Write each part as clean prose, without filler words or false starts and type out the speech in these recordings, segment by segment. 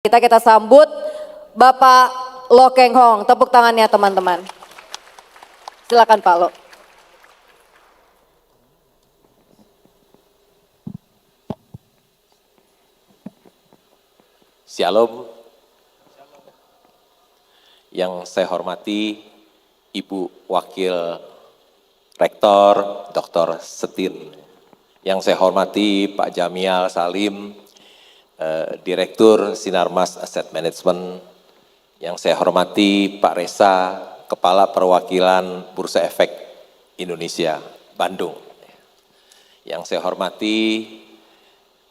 Kita sambut Bapak Lo Keng Hong. Tepuk tangannya teman-teman. Silakan Pak Lo. Shalom. Yang saya hormati Ibu Wakil Rektor Dr. Setin. Yang saya hormati Pak Jamial Salim, Direktur Sinarmas Asset Management. Yang saya hormati Pak Resa, Kepala Perwakilan Bursa Efek Indonesia, Bandung. Yang saya hormati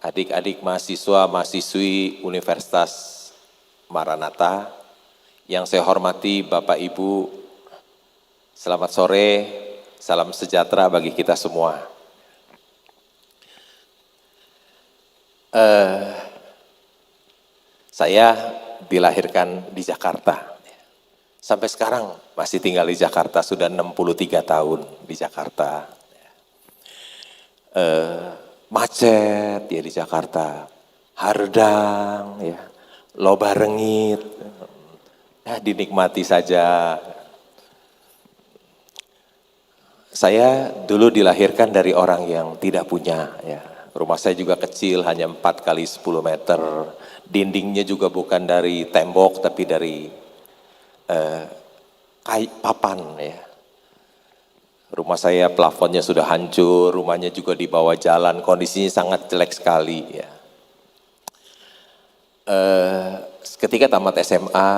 adik-adik mahasiswa, mahasiswi Universitas Maranatha. Yang saya hormati Bapak Ibu, selamat sore, salam sejahtera bagi kita semua. Saya dilahirkan di Jakarta. Sampai sekarang masih tinggal di Jakarta, sudah 63 tahun di Jakarta. Macet ya di Jakarta, hardang, ya, loba rengit, ya dinikmati saja. Saya dulu dilahirkan dari orang yang tidak punya, ya. Rumah saya juga kecil, hanya 4 kali 10 meter. Dindingnya juga bukan dari tembok, tapi dari papan, ya. Rumah saya plafonnya sudah hancur, rumahnya juga di bawah jalan, kondisinya sangat jelek sekali. Ya. Ketika tamat SMA,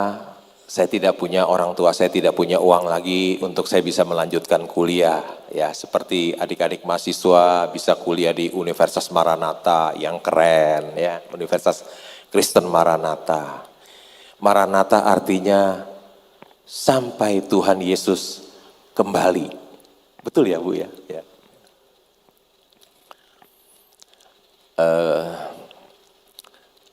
saya tidak punya orang tua, saya tidak punya uang lagi untuk saya bisa melanjutkan kuliah. Ya, seperti adik-adik mahasiswa bisa kuliah di Universitas Maranatha yang keren, ya, Universitas Kristen Maranatha. Maranatha artinya sampai Tuhan Yesus kembali. Betul ya Bu ya? Ya.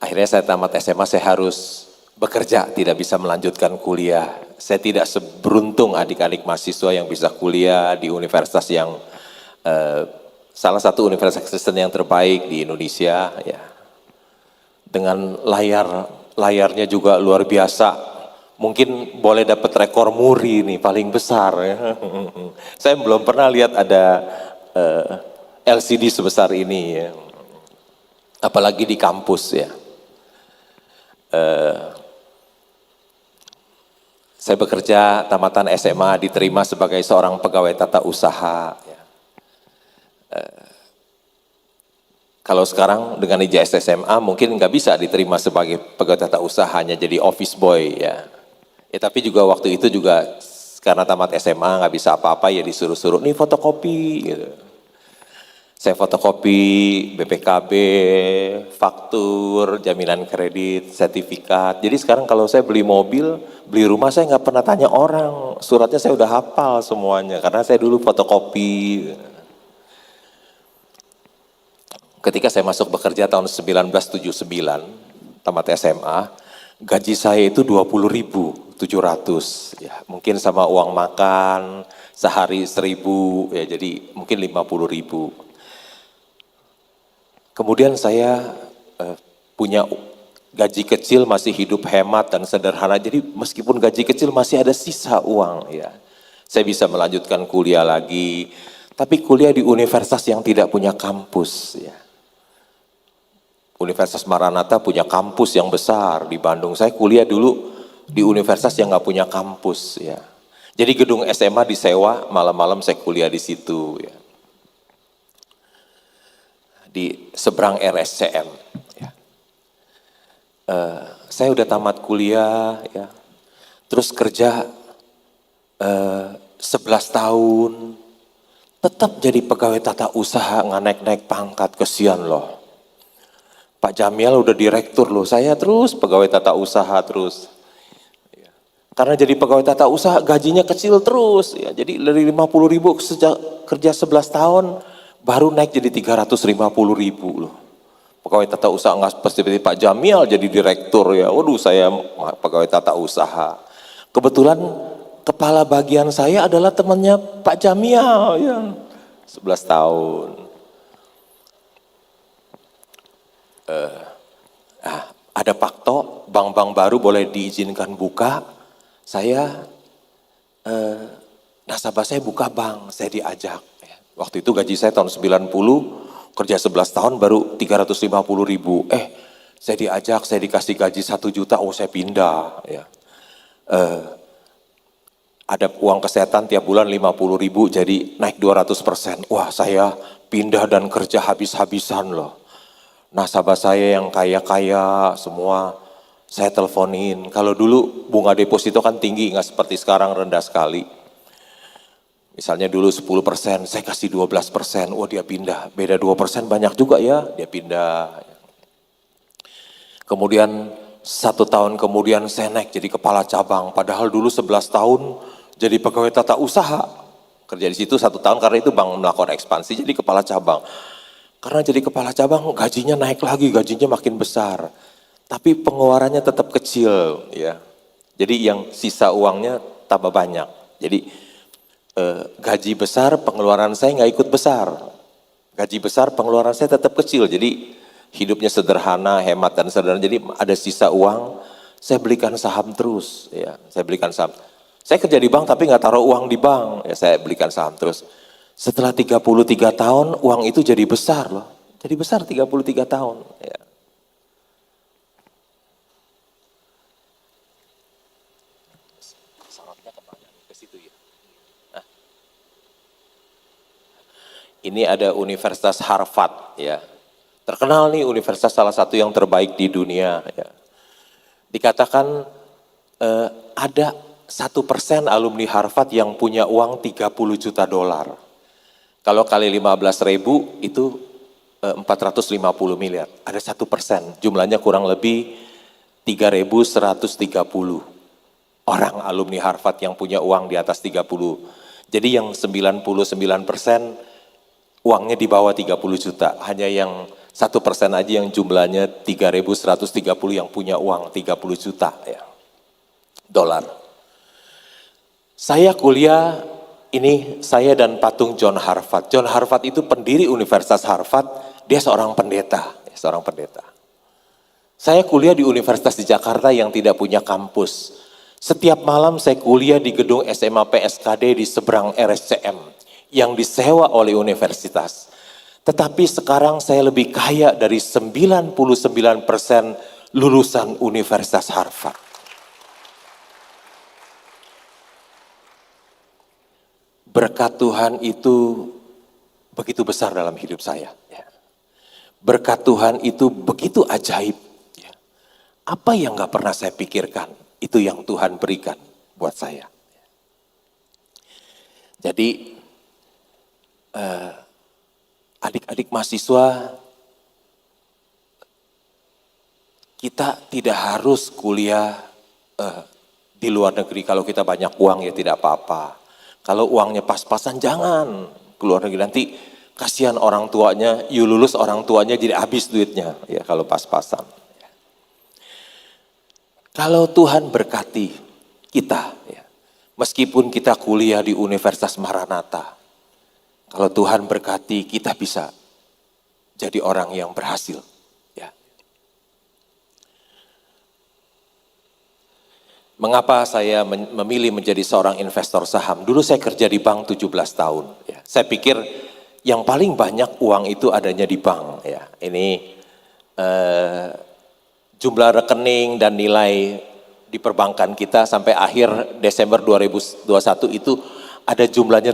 Akhirnya saya tamat SMA, saya harus bekerja, tidak bisa melanjutkan kuliah. Saya tidak seberuntung adik-adik mahasiswa yang bisa kuliah di universitas yang salah satu universitas Kristen yang terbaik di Indonesia. Ya. Dengan layarnya juga luar biasa, mungkin boleh dapat rekor muri nih paling besar. Ya. Saya belum pernah lihat ada LCD sebesar ini, ya. Apalagi di kampus ya. Saya bekerja tamatan SMA, diterima sebagai seorang pegawai tata usaha. Ya. Kalau sekarang dengan ijazah SMA mungkin nggak bisa diterima sebagai pegawai tata usaha, hanya jadi office boy ya. Tapi juga waktu itu juga karena tamat SMA nggak bisa apa-apa ya disuruh-suruh nih fotokopi gitu. Saya fotokopi BPKB, faktur, jaminan kredit, sertifikat. Jadi sekarang kalau saya beli mobil, beli rumah saya nggak pernah tanya orang, suratnya saya udah hafal semuanya karena saya dulu fotokopi. Ketika saya masuk bekerja tahun 1979, tamat SMA, gaji saya itu 20.700, ya mungkin sama uang makan sehari 1.000, ya jadi mungkin 50.000. Kemudian saya punya gaji kecil, masih hidup hemat dan sederhana, jadi meskipun gaji kecil masih ada sisa uang, ya. Saya bisa melanjutkan kuliah lagi, tapi kuliah di universitas yang tidak punya kampus, ya. Universitas Maranatha punya kampus yang besar di Bandung. Saya kuliah dulu di universitas yang nggak punya kampus, ya. Jadi gedung SMA disewa, malam-malam saya kuliah di situ, ya. Di seberang RSCM. Ya. Saya udah tamat kuliah, ya. Terus kerja 11 tahun, tetap jadi pegawai tata usaha, nggak naik-naik pangkat, kesian loh. Pak Jamial udah direktur loh, saya terus pegawai tata usaha terus. Ya. Karena jadi pegawai tata usaha gajinya kecil terus, ya. Jadi dari 50.000 sejak kerja 11 tahun, baru naik jadi 350.000 loh. Pegawai tata usaha nggak seperti Pak Jamial jadi direktur ya. Waduh, saya pegawai tata usaha. Kebetulan kepala bagian saya adalah temannya Pak Jamial ya. 11 tahun. ada pakto, bank-bank baru boleh diizinkan buka. Saya, nasabah saya buka bank, saya diajak. Waktu itu gaji saya tahun 90, kerja 11 tahun baru 350.000. Saya diajak, saya dikasih gaji 1 juta, oh saya pindah. Ya. Ada uang kesehatan tiap bulan 50.000, jadi naik 200%. Wah, saya pindah dan kerja habis-habisan loh. Nasabah saya yang kaya-kaya semua saya teleponin. Kalau dulu bunga deposito kan tinggi, nggak seperti sekarang rendah sekali. Misalnya dulu 10%, saya kasih 12%, wah dia pindah. Beda 2% banyak juga ya, dia pindah. Kemudian 1 tahun kemudian saya naik jadi kepala cabang. Padahal dulu 11 tahun jadi pegawai tata usaha. Kerja di situ 1 tahun karena itu bank melakukan ekspansi jadi kepala cabang. Karena jadi kepala cabang gajinya naik lagi, gajinya makin besar. Tapi pengeluarannya tetap kecil ya. Jadi yang sisa uangnya tambah banyak. Jadi gaji besar, pengeluaran saya nggak ikut besar. Gaji besar, pengeluaran saya tetap kecil. Jadi hidupnya sederhana, hemat dan sederhana. Jadi ada sisa uang, saya belikan saham terus. Ya, saya belikan saham. Saya kerja di bank tapi nggak taruh uang di bank. Ya, saya belikan saham terus. Setelah 33 tahun, uang itu jadi besar loh. Jadi besar 33 tahun. Ya. Ini ada Universitas Harvard ya. Terkenal nih universitas salah satu yang terbaik di dunia ya. Dikatakan ada 1% alumni Harvard yang punya uang 30 juta dolar. Kalau kali 15.000 itu 450 miliar. Ada 1%, jumlahnya kurang lebih 3.130 orang alumni Harvard yang punya uang di atas 30. Jadi yang 99% uangnya di bawah 30 juta. Hanya yang 1% aja yang jumlahnya 3.130 yang punya uang 30 juta ya, dolar. Saya kuliah, ini saya dan patung John Harvard. John Harvard itu pendiri Universitas Harvard, dia seorang pendeta. Saya kuliah di universitas di Jakarta yang tidak punya kampus. Setiap malam saya kuliah di gedung SMA PSKD di seberang RSCM yang disewa oleh universitas. Tetapi sekarang saya lebih kaya dari 99% lulusan Universitas Harvard. Berkat Tuhan itu begitu besar dalam hidup saya. Berkat Tuhan itu begitu ajaib. Apa yang gak pernah saya pikirkan, itu yang Tuhan berikan buat saya. Jadi adik-adik mahasiswa, kita tidak harus kuliah di luar negeri. Kalau kita banyak uang ya tidak apa-apa. Kalau uangnya pas-pasan jangan ke luar negeri, nanti kasihan orang tuanya, you lulus orang tuanya jadi habis duitnya ya kalau pas-pasan. Kalau Tuhan berkati kita, ya, meskipun kita kuliah di Universitas Maranatha, kalau Tuhan berkati kita bisa jadi orang yang berhasil. Ya. Mengapa saya memilih menjadi seorang investor saham? Dulu saya kerja di bank 17 tahun. Ya. Saya pikir yang paling banyak uang itu adanya di bank. Ya. Ini jumlah rekening dan nilai di perbankan kita sampai akhir Desember 2021 itu ada jumlahnya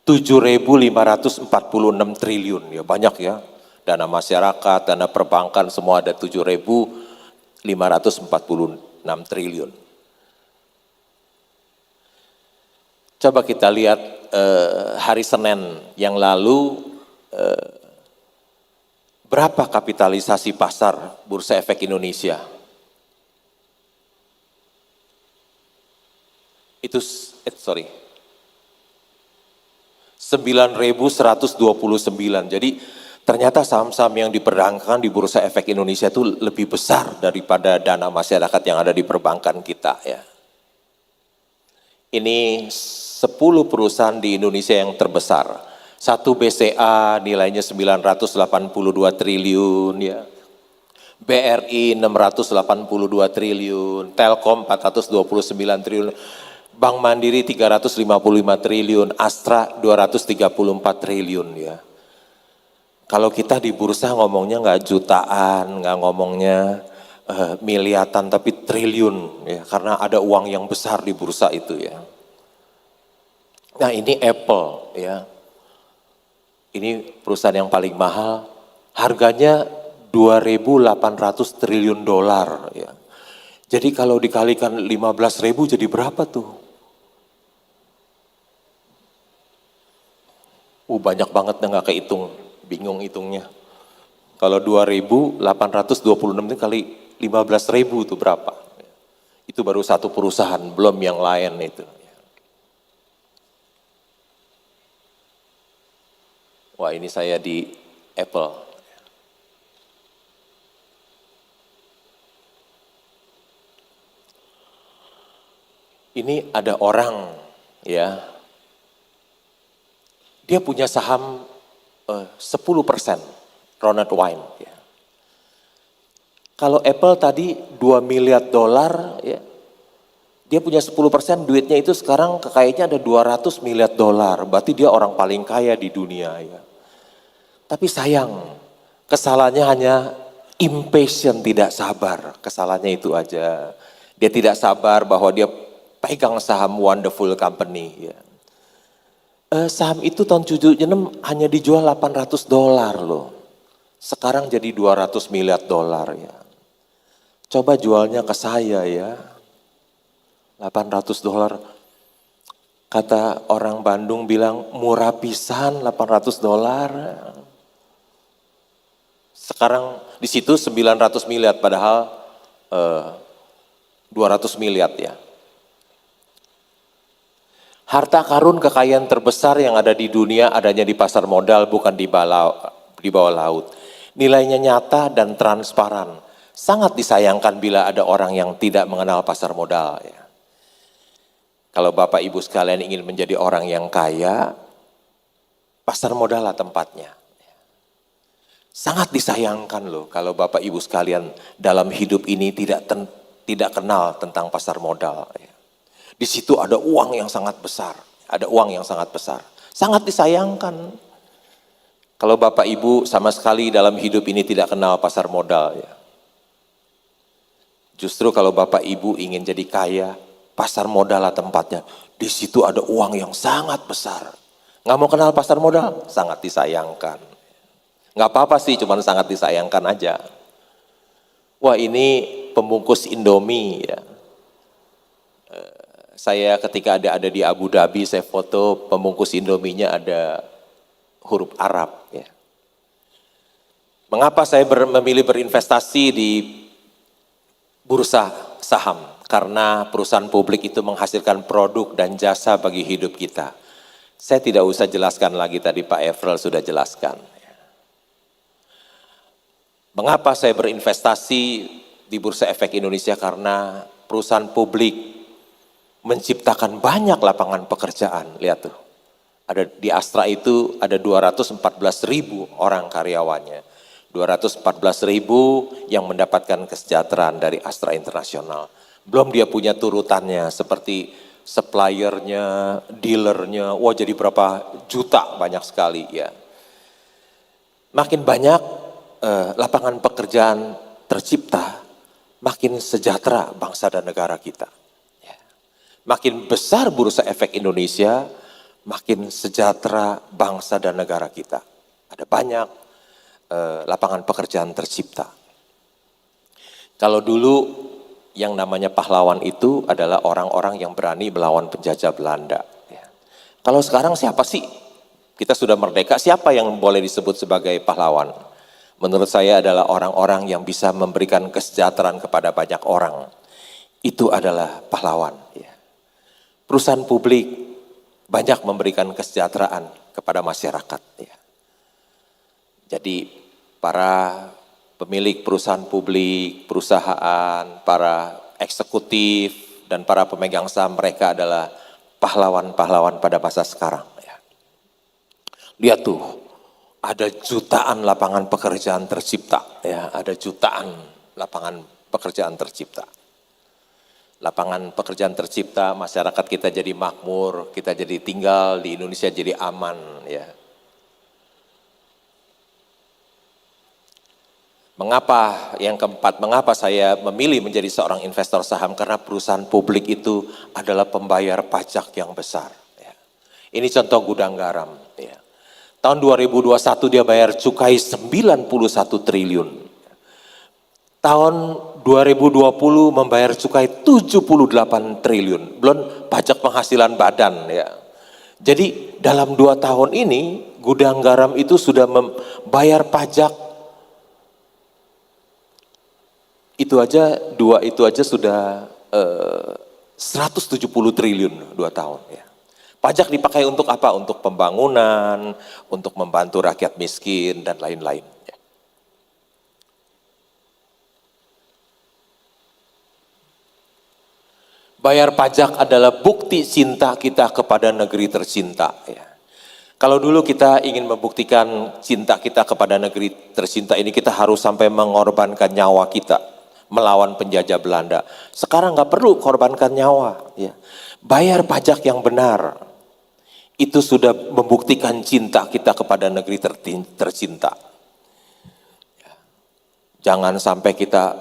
7.546 triliun. Ya banyak ya. Dana masyarakat, dana perbankan semua ada 7.546 triliun. Coba kita lihat hari Senin yang lalu berapa kapitalisasi pasar Bursa Efek Indonesia? Itu 9.129. Jadi ternyata saham-saham yang diperdagangkan di Bursa Efek Indonesia itu lebih besar daripada dana masyarakat yang ada di perbankan kita ya. Ini 10 perusahaan di Indonesia yang terbesar. Satu BCA nilainya 982 triliun ya. BRI 682 triliun, Telkom 429 triliun, Bank Mandiri 355 triliun, Astra 234 triliun ya. Kalau kita di bursa ngomongnya nggak jutaan, nggak ngomongnya miliatan, tapi triliun ya, karena ada uang yang besar di bursa itu ya. Nah ini Apple ya, ini perusahaan yang paling mahal, harganya 2.800 triliun dolar ya. Jadi kalau dikalikan 15.000 jadi berapa tuh? Banyak banget nggak kehitung, bingung hitungnya. Kalau 2.826 itu kali 15.000 itu berapa? Itu baru satu perusahaan, belum yang lain itu. Wah ini saya di Apple. Ini ada orang ya, dia punya saham 10%, Ronald Wayne. Ya. Kalau Apple tadi 2 miliar dolar, ya, dia punya 10%, duitnya itu sekarang kekayaannya ada 200 miliar dolar. Berarti dia orang paling kaya di dunia. Ya. Tapi sayang, kesalahannya hanya impatient, tidak sabar. Kesalahannya itu aja. Dia tidak sabar bahwa dia pegang saham wonderful company. Ya. Saham itu tahun 76 hanya dijual 800 dolar loh. Sekarang jadi 200 miliar dolar ya. Coba jualnya ke saya ya. 800 dolar. Kata orang Bandung bilang murah pisan 800 dolar. Sekarang di situ 900 miliar padahal 200 miliar ya. Harta karun kekayaan terbesar yang ada di dunia adanya di pasar modal, bukan di bawah laut. Nilainya nyata dan transparan. Sangat disayangkan bila ada orang yang tidak mengenal pasar modal. Ya. Kalau Bapak Ibu sekalian ingin menjadi orang yang kaya, pasar modal lah tempatnya. Sangat disayangkan loh kalau Bapak Ibu sekalian dalam hidup ini tidak kenal tentang pasar modal. Ya. Di situ ada uang yang sangat besar, ada uang yang sangat besar. Sangat disayangkan kalau Bapak Ibu sama sekali dalam hidup ini tidak kenal pasar modal. Ya. Justru kalau Bapak Ibu ingin jadi kaya, pasar modal lah tempatnya. Di situ ada uang yang sangat besar. Nggak mau kenal pasar modal? Sangat disayangkan. Nggak apa-apa sih, cuman sangat disayangkan aja. Wah ini pembungkus Indomie ya. Saya ketika ada di Abu Dhabi, saya foto pembungkus Indominya ada huruf Arab. Ya. Mengapa saya memilih berinvestasi di bursa saham? Karena perusahaan publik itu menghasilkan produk dan jasa bagi hidup kita. Saya tidak usah jelaskan lagi, tadi Pak Efrel sudah jelaskan. Mengapa saya berinvestasi di Bursa Efek Indonesia? Karena perusahaan publik menciptakan banyak lapangan pekerjaan. Lihat tuh, ada di Astra itu ada 214.000 orang karyawannya. 214.000 yang mendapatkan kesejahteraan dari Astra Internasional. Belum dia punya turutannya seperti suppliernya, dealernya, wah jadi berapa juta, banyak sekali ya. Makin banyak lapangan pekerjaan tercipta, makin sejahtera bangsa dan negara kita. Ya. Makin besar Bursa Efek Indonesia, makin sejahtera bangsa dan negara kita. Ada banyak lapangan pekerjaan tercipta. Kalau dulu yang namanya pahlawan itu adalah orang-orang yang berani melawan penjajah Belanda. Ya. Kalau sekarang siapa sih? Kita sudah merdeka, siapa yang boleh disebut sebagai pahlawan? Menurut saya adalah orang-orang yang bisa memberikan kesejahteraan kepada banyak orang. Itu adalah pahlawan. Ya. Perusahaan publik banyak memberikan kesejahteraan kepada masyarakat. Ya. Jadi para pemilik perusahaan publik, perusahaan, para eksekutif, dan para pemegang saham mereka adalah pahlawan-pahlawan pada masa sekarang. Ya. Lihat tuh, ada jutaan lapangan pekerjaan tercipta, ya, ada jutaan lapangan pekerjaan tercipta. Lapangan pekerjaan tercipta, masyarakat kita jadi makmur, kita jadi tinggal di Indonesia jadi aman, ya. Mengapa, yang keempat, mengapa saya memilih menjadi seorang investor saham? Karena perusahaan publik itu adalah pembayar pajak yang besar. Ya. Ini contoh gudang garam. Ya. Tahun 2021 dia bayar cukai 91 triliun. Tahun 2020 membayar cukai 78 triliun. Belum pajak penghasilan badan. Ya. Jadi dalam 2 tahun ini gudang garam itu sudah membayar pajak itu aja sudah 170 triliun 2 tahun ya. Pajak dipakai untuk apa? Untuk pembangunan, untuk membantu rakyat miskin dan lain-lain. Ya. Bayar pajak adalah bukti cinta kita kepada negeri tercinta. Ya. Kalau dulu kita ingin membuktikan cinta kita kepada negeri tercinta ini, kita harus sampai mengorbankan nyawa kita melawan penjajah Belanda. Sekarang nggak perlu korbankan nyawa. Ya. Bayar pajak yang benar. Itu sudah membuktikan cinta kita kepada negeri tercinta. Ya. Jangan sampai kita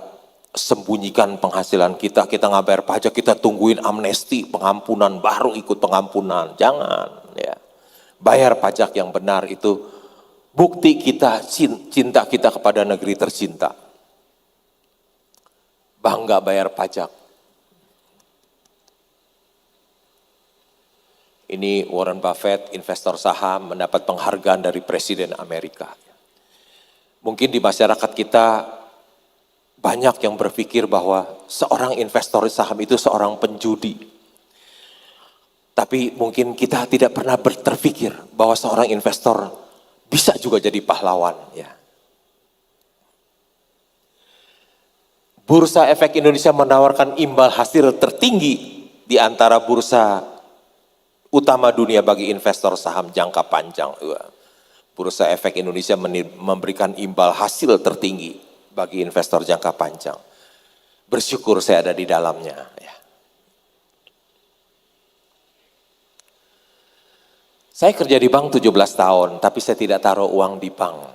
sembunyikan penghasilan kita nggak bayar pajak, kita tungguin amnesti, pengampunan, baru ikut pengampunan. Jangan. Ya. Bayar pajak yang benar itu bukti kita, cinta kita kepada negeri tercinta. Bangga bayar pajak. Ini Warren Buffett, investor saham, mendapat penghargaan dari Presiden Amerika. Mungkin di masyarakat kita banyak yang berpikir bahwa seorang investor saham itu seorang penjudi. Tapi mungkin kita tidak pernah berpikir bahwa seorang investor bisa juga jadi pahlawan. Ya. Bursa Efek Indonesia menawarkan imbal hasil tertinggi di antara bursa utama dunia bagi investor saham jangka panjang. Bursa Efek Indonesia memberikan imbal hasil tertinggi bagi investor jangka panjang. Bersyukur saya ada di dalamnya. Ya. Saya kerja di bank 17 tahun, tapi saya tidak taruh uang di bank.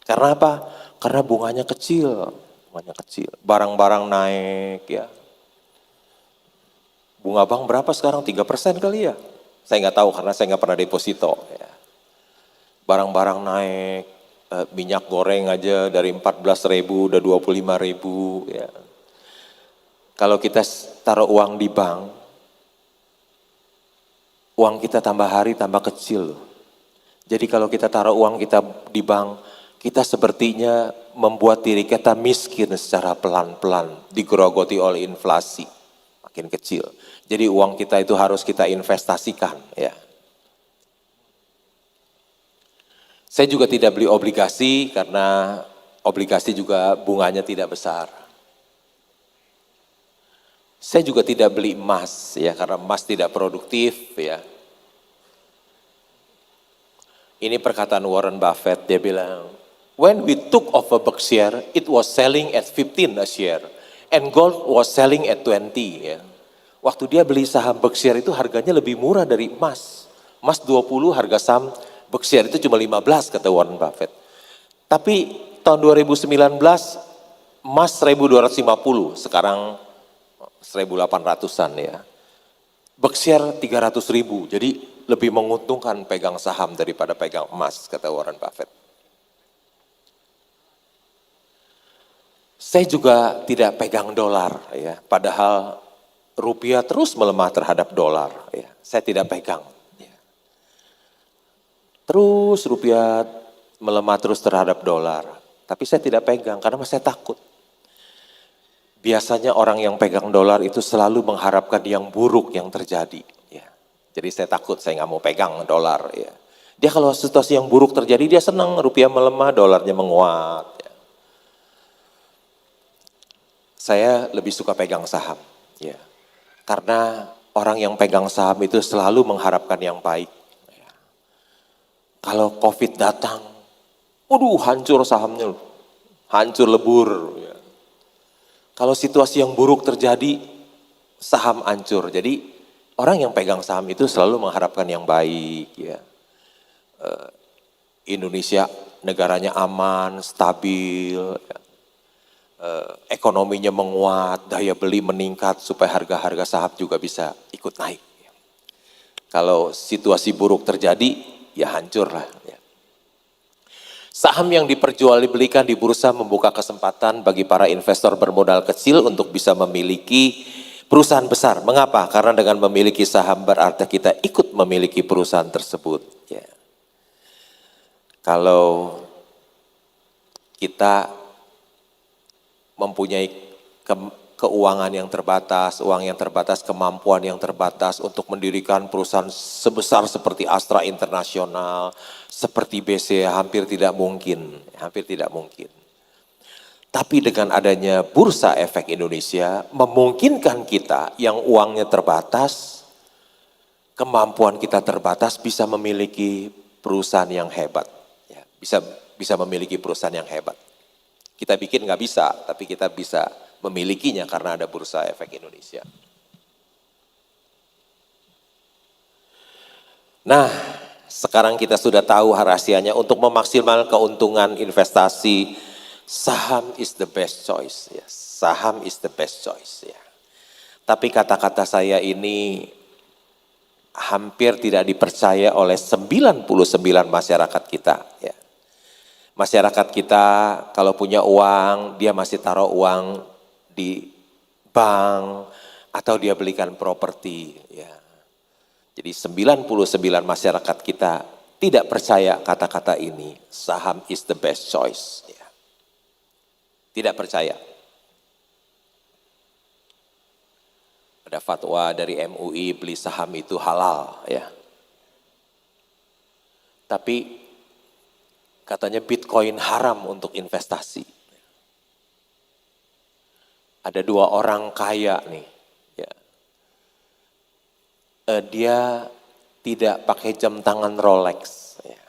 Karena apa? Karena bunganya kecil. Barang-barang naik ya. Bunga bank berapa sekarang? 3% kali ya? Saya nggak tahu karena saya nggak pernah deposito. Ya. Barang-barang naik, minyak goreng aja dari 14.000 udah 25.000 ya. Kalau kita taruh uang di bank, uang kita tambah hari tambah kecil. Jadi kalau kita taruh uang kita di bank, kita sepertinya membuat diri kita miskin secara pelan-pelan, digerogoti oleh inflasi, makin kecil. Jadi uang kita itu harus kita investasikan. Ya. Saya juga tidak beli obligasi karena obligasi juga bunganya tidak besar. Saya juga tidak beli emas ya karena emas tidak produktif ya. Ini perkataan Warren Buffett, dia bilang, when we took over Berkshire, it was selling at 15 a share, and gold was selling at 20. Ya. Waktu dia beli saham Berkshire itu harganya lebih murah dari emas. Emas 20, harga saham Berkshire itu cuma 15 kata Warren Buffett. Tapi tahun 2019 emas 1.250, sekarang 1.800-an ya. Berkshire 300.000, jadi lebih menguntungkan pegang saham daripada pegang emas kata Warren Buffett. Saya juga tidak pegang dolar ya, padahal rupiah terus melemah terhadap dolar ya. Saya tidak pegang. Ya. Terus rupiah melemah terus terhadap dolar, tapi saya tidak pegang karena saya takut. Biasanya orang yang pegang dolar itu selalu mengharapkan yang buruk yang terjadi. Ya. Jadi saya takut, saya nggak mau pegang dolar. Ya. Dia kalau situasi yang buruk terjadi dia senang, rupiah melemah, dolarnya menguat. Ya. Saya lebih suka pegang saham. Ya. Karena orang yang pegang saham itu selalu mengharapkan yang baik. Ya. Kalau COVID datang, Waduh, hancur sahamnya loh. Hancur lebur. Ya. Kalau situasi yang buruk terjadi, saham hancur. Jadi orang yang pegang saham itu selalu mengharapkan yang baik. Ya. Indonesia negaranya aman, stabil, ya. Ekonominya menguat, daya beli meningkat supaya harga-harga saham juga bisa ikut naik. Ya. Kalau situasi buruk terjadi, ya hancur lah. Ya. Saham yang diperjualbelikan di bursa membuka kesempatan bagi para investor bermodal kecil untuk bisa memiliki perusahaan besar. Mengapa? Karena dengan memiliki saham berarti kita ikut memiliki perusahaan tersebut. Ya. Kalau kita mempunyai keuangan yang terbatas, uang yang terbatas, kemampuan yang terbatas untuk mendirikan perusahaan sebesar seperti Astra Internasional, seperti BCA hampir tidak mungkin, hampir tidak mungkin. Tapi dengan adanya Bursa Efek Indonesia memungkinkan kita yang uangnya terbatas, kemampuan kita terbatas bisa memiliki perusahaan yang hebat, ya, bisa memiliki perusahaan yang hebat. Kita bikin nggak bisa, tapi kita bisa memilikinya karena ada Bursa Efek Indonesia. Nah, sekarang kita sudah tahu rahasianya untuk memaksimalkan keuntungan investasi, saham is the best choice. Ya. Saham is the best choice. Ya. Tapi kata-kata saya ini hampir tidak dipercaya oleh 99 masyarakat kita. Ya. Masyarakat kita kalau punya uang, dia masih taruh uang di bank atau dia belikan properti. Ya. Jadi 99 masyarakat kita tidak percaya kata-kata ini, saham is the best choice. Ya. Tidak percaya. Ada fatwa dari MUI beli saham itu halal. Ya. Tapi katanya Bitcoin haram untuk investasi. Ada 2 orang kaya nih. Ya. Dia tidak pakai jam tangan Rolex. Ya.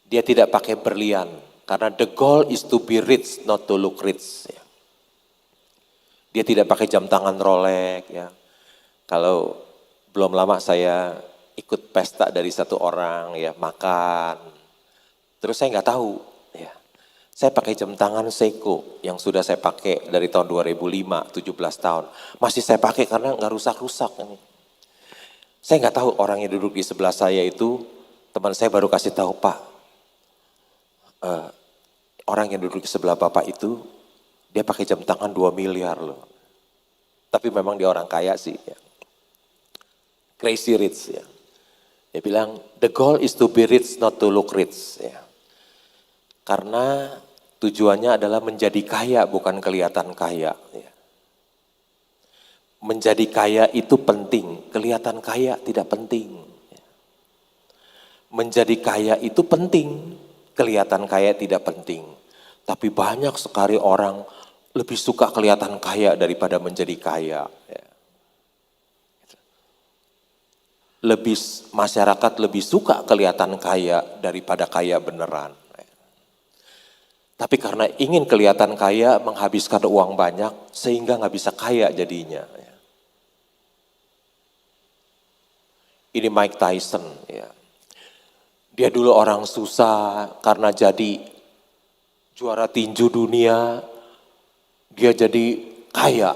Dia tidak pakai berlian. Karena the goal is to be rich, not to look rich. Ya. Dia tidak pakai jam tangan Rolex. Ya. Kalau belum lama saya ikut pesta dari satu orang, ya makan. Terus saya nggak tahu, ya. Saya pakai jam tangan Seiko yang sudah saya pakai dari tahun 2005, 17 tahun. Masih saya pakai karena nggak rusak-rusak. Saya nggak tahu orang yang duduk di sebelah saya itu, teman saya baru kasih tahu, Pak, orang yang duduk di sebelah Bapak itu, dia pakai jam tangan 2 miliar loh. Tapi memang dia orang kaya sih. Ya. Crazy rich ya. Dia bilang, the goal is to be rich, not to look rich. Ya. Karena tujuannya adalah menjadi kaya, bukan kelihatan kaya. Ya. Menjadi kaya itu penting, kelihatan kaya tidak penting. Ya. Menjadi kaya itu penting, kelihatan kaya tidak penting. Tapi banyak sekali orang lebih suka kelihatan kaya daripada menjadi kaya. Ya. Masyarakat lebih suka kelihatan kaya daripada kaya beneran. Tapi karena ingin kelihatan kaya, menghabiskan uang banyak, sehingga nggak bisa kaya jadinya. Ini Mike Tyson. Ya. Dia dulu orang susah, karena jadi juara tinju dunia, dia jadi kaya.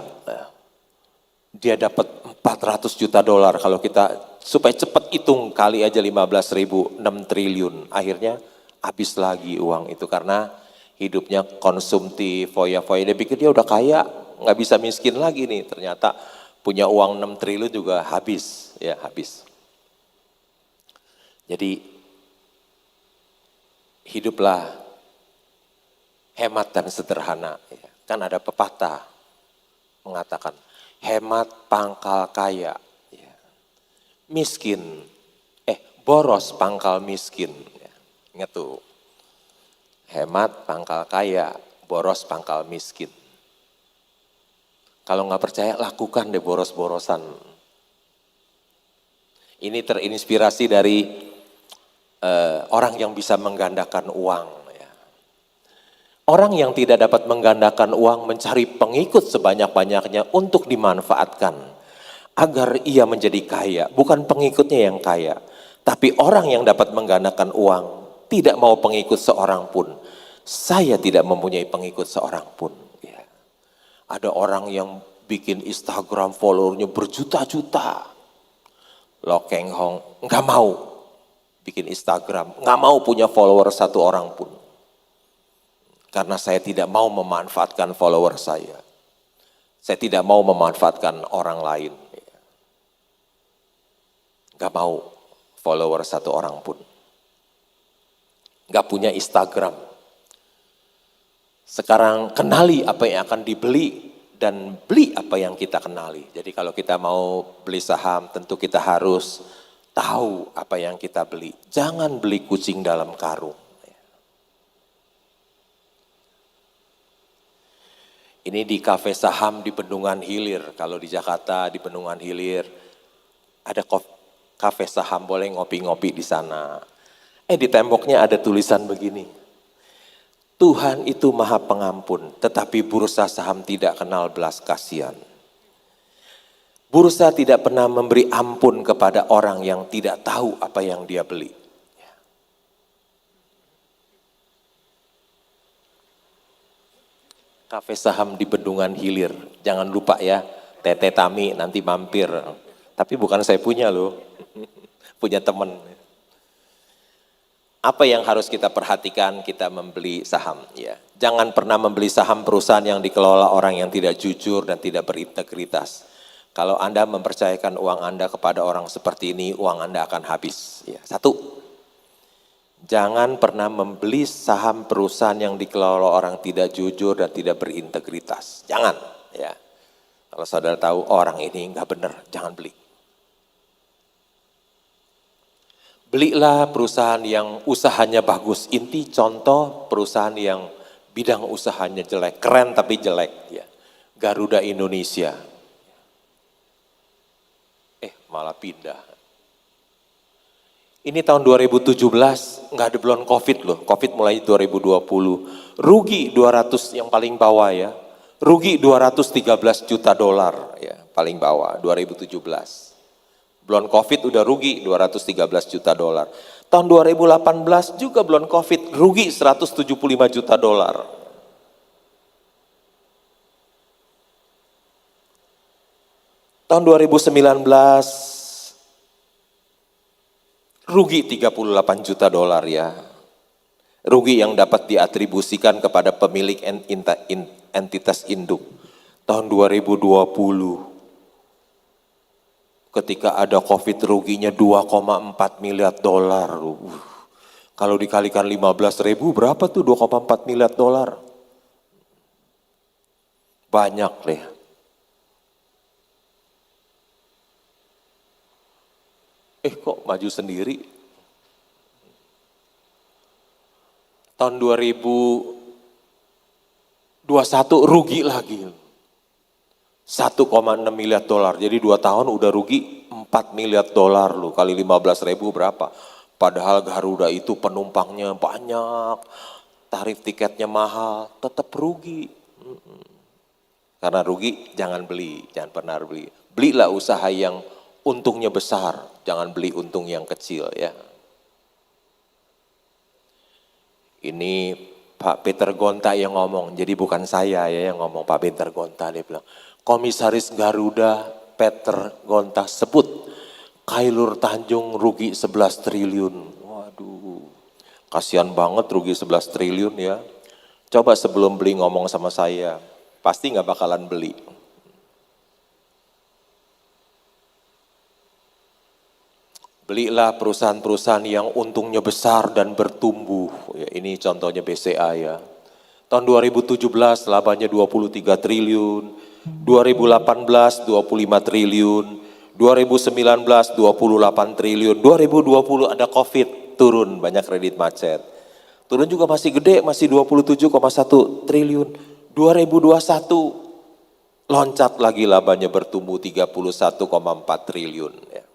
Dia dapat 400 juta dolar, kalau kita supaya cepat hitung kali aja 15.000, 6 triliun. Akhirnya habis lagi uang itu karena hidupnya konsumtif, foya-foya. Dia pikir dia udah kaya, nggak bisa miskin lagi nih. Ternyata punya uang 6 triliun juga habis, ya habis. Jadi hiduplah hemat dan sederhana. Ya. Kan ada pepatah mengatakan hemat pangkal kaya, ya. Boros pangkal miskin. Ya. Ingat tuh. Hemat pangkal kaya, boros pangkal miskin. Kalau nggak percaya, lakukan deh boros-borosan. Ini terinspirasi dari orang yang bisa menggandakan uang. Ya. Orang yang tidak dapat menggandakan uang mencari pengikut sebanyak-banyaknya untuk dimanfaatkan agar ia menjadi kaya. Bukan pengikutnya yang kaya, tapi orang yang dapat menggandakan uang tidak mau pengikut seorang pun. Saya tidak mempunyai pengikut seorang pun. Ya. Ada orang yang bikin Instagram followernya berjuta-juta. Lo Keng Hong nggak mau bikin Instagram, nggak mau punya follower satu orang pun. Karena saya tidak mau memanfaatkan follower saya. Saya tidak mau memanfaatkan orang lain. Nggak mau follower satu orang pun. Nggak punya Instagram. Sekarang kenali apa yang akan dibeli dan beli apa yang kita kenali. Jadi kalau kita mau beli saham tentu kita harus tahu apa yang kita beli. Jangan beli kucing dalam karung. Ini di kafe saham di Bendungan Hilir. Kalau di Jakarta di Bendungan Hilir ada kafe saham, boleh ngopi-ngopi di sana. Di temboknya ada tulisan begini. Tuhan itu maha pengampun, tetapi bursa saham tidak kenal belas kasihan. Bursa tidak pernah memberi ampun kepada orang yang tidak tahu apa yang dia beli. Kafe saham di Bendungan Hilir, jangan lupa ya, Tete Tami nanti mampir. Tapi bukan saya punya loh, punya teman. Apa yang harus kita perhatikan kita membeli saham? Ya, jangan pernah membeli saham perusahaan yang dikelola orang yang tidak jujur dan tidak berintegritas. Kalau Anda mempercayakan uang Anda kepada orang seperti ini, uang Anda akan habis. Ya, satu, jangan pernah membeli saham perusahaan yang dikelola orang tidak jujur dan tidak berintegritas. Jangan. Ya, kalau saudara tahu orang ini nggak benar, jangan beli. Belilah perusahaan yang usahanya bagus. Inti contoh perusahaan yang bidang usahanya jelek, keren tapi jelek. Ya. Garuda Indonesia. Malah pindah. Ini tahun 2017, nggak ada belum COVID loh. COVID mulai 2020. Rugi 200 yang paling bawah ya. Rugi 213 juta dolar ya, paling bawah 2017. Belum COVID udah rugi 213 juta dolar. Tahun 2018 juga belum COVID, rugi 175 juta dolar. Tahun 2019 rugi 38 juta dolar ya. Rugi yang dapat diatribusikan kepada pemilik entitas induk. Tahun 2020 ketika ada COVID ruginya 2,4 miliar dolar. Kalau dikalikan 15.000 berapa tuh 2,4 miliar dolar? Banyak deh. Kok maju sendiri? Tahun 2021 rugi lagi. 1,6 miliar dolar. Jadi 2 tahun udah rugi 4 miliar dolar loh. Kali 15.000 berapa? Padahal Garuda itu penumpangnya banyak. Tarif tiketnya mahal. Tetap rugi. Karena rugi jangan beli. Jangan pernah beli. Belilah usaha yang untungnya besar. Jangan beli untung yang kecil ya. Ini Pak Peter Gonta yang ngomong. Jadi bukan saya ya yang ngomong, Pak Peter Gonta. Dia bilang, Komisaris Garuda Peter Gonta sebut Khairul Tanjung rugi 11 triliun. Waduh, kasihan banget rugi 11 triliun ya. Coba sebelum beli ngomong sama saya, pasti nggak bakalan beli. Belilah perusahaan-perusahaan yang untungnya besar dan bertumbuh. Ya, ini contohnya BCA ya. Tahun 2017 labanya 23 triliun, 2018 25 triliun, 2019 28 triliun, 2020 ada COVID, turun banyak kredit macet. Turun juga masih gede, masih 27,1 triliun. 2021 loncat lagi labanya bertumbuh 31,4 triliun ya.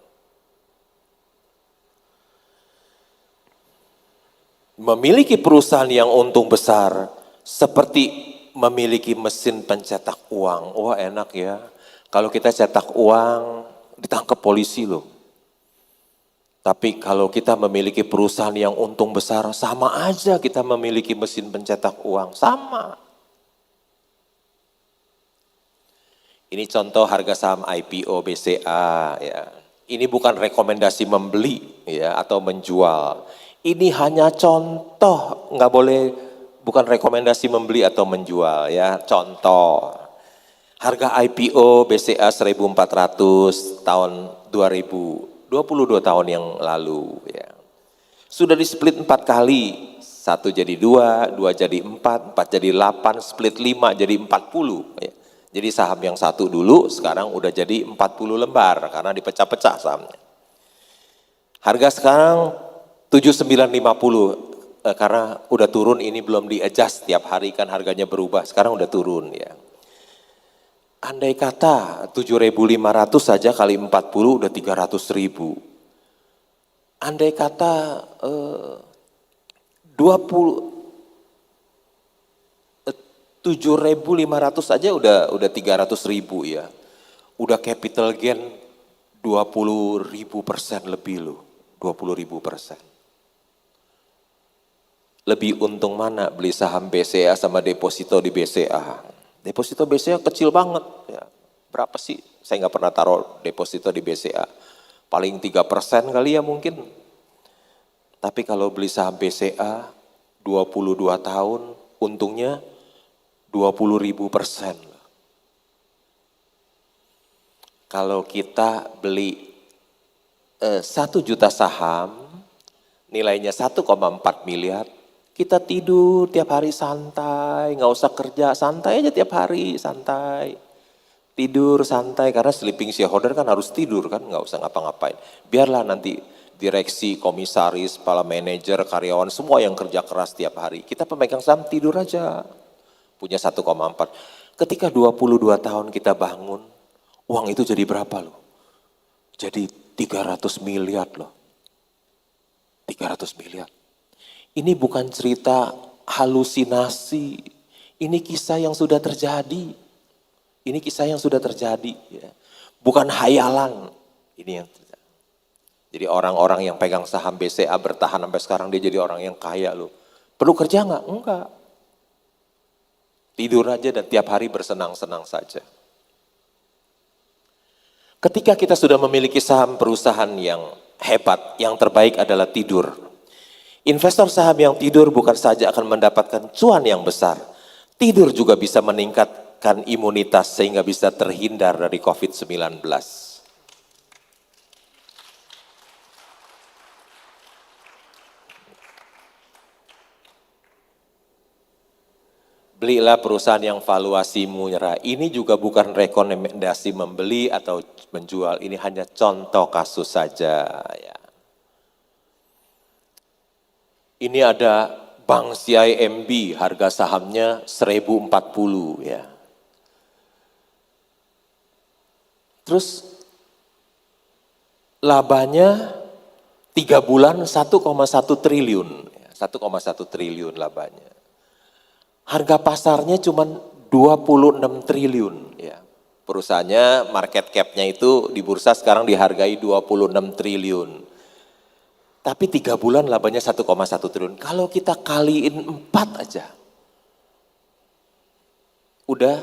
Memiliki perusahaan yang untung besar seperti memiliki mesin pencetak uang. Wah enak ya. Kalau kita cetak uang ditangkap polisi loh. Tapi kalau kita memiliki perusahaan yang untung besar, sama aja kita memiliki mesin pencetak uang, sama. Ini contoh harga saham IPO BCA ya. Ini bukan rekomendasi membeli ya atau menjual. Ini hanya contoh, nggak boleh, bukan rekomendasi membeli atau menjual ya, contoh. Harga IPO BCA 1.400 tahun 2022 tahun yang lalu ya. Sudah di split 4 kali, 1 jadi 2, 2 jadi 4, 4 jadi 8, split 5 jadi 40 ya. Jadi saham yang satu dulu sekarang udah jadi 40 lembar karena dipecah-pecah sahamnya. Harga sekarang 7950 karena udah turun, ini belum di-adjust tiap hari kan harganya berubah, sekarang udah turun ya. Andai kata 7.500 saja kali 40 udah 300.000. Andai kata 7.500 saja udah 300.000 ya. Udah capital gain 20.000% lebih loh, 20.000%. Lebih untung mana beli saham BCA sama deposito di BCA? Deposito BCA kecil banget ya. Berapa sih? Saya nggak pernah taruh deposito di BCA. Paling 3% kali ya mungkin. Tapi kalau beli saham BCA 22 tahun untungnya 20.000%. Kalau kita beli 1 juta saham nilainya 1,4 miliar, kita tidur tiap hari santai, nggak usah kerja, santai aja tiap hari, santai. Tidur santai, karena sleeping shareholder kan harus tidur kan, nggak usah ngapa-ngapain. Biarlah nanti direksi, komisaris, kepala manajer, karyawan, semua yang kerja keras tiap hari. Kita pemegang saham tidur aja, punya 1,4. Ketika 22 tahun kita bangun, uang itu jadi berapa loh? Jadi 300 miliar loh. 300 miliar. Ini bukan cerita halusinasi, ini kisah yang sudah terjadi. Ini kisah yang sudah terjadi, ya. Bukan hayalan. Ini yang terjadi. Jadi orang-orang yang pegang saham BCA bertahan sampai sekarang, dia jadi orang yang kaya loh. Perlu kerja nggak? Enggak. Tidur aja dan tiap hari bersenang-senang saja. Ketika kita sudah memiliki saham perusahaan yang hebat, yang terbaik adalah tidur. Investor saham yang tidur bukan saja akan mendapatkan cuan yang besar, tidur juga bisa meningkatkan imunitas sehingga bisa terhindar dari COVID-19. Belilah perusahaan yang valuasimu murah. Ini juga bukan rekomendasi membeli atau menjual, ini hanya contoh kasus saja ya. Ini ada Bank CIMB, harga sahamnya 1040 ya. Terus labanya 3 bulan 1,1 triliun, 1,1 triliun labanya. Harga pasarnya cuma 26 triliun ya. Perusahaannya market cap-nya itu di bursa sekarang dihargai 26 triliun. Tapi 3 bulan labanya 1,1 triliun. Kalau kita kaliin 4 aja, udah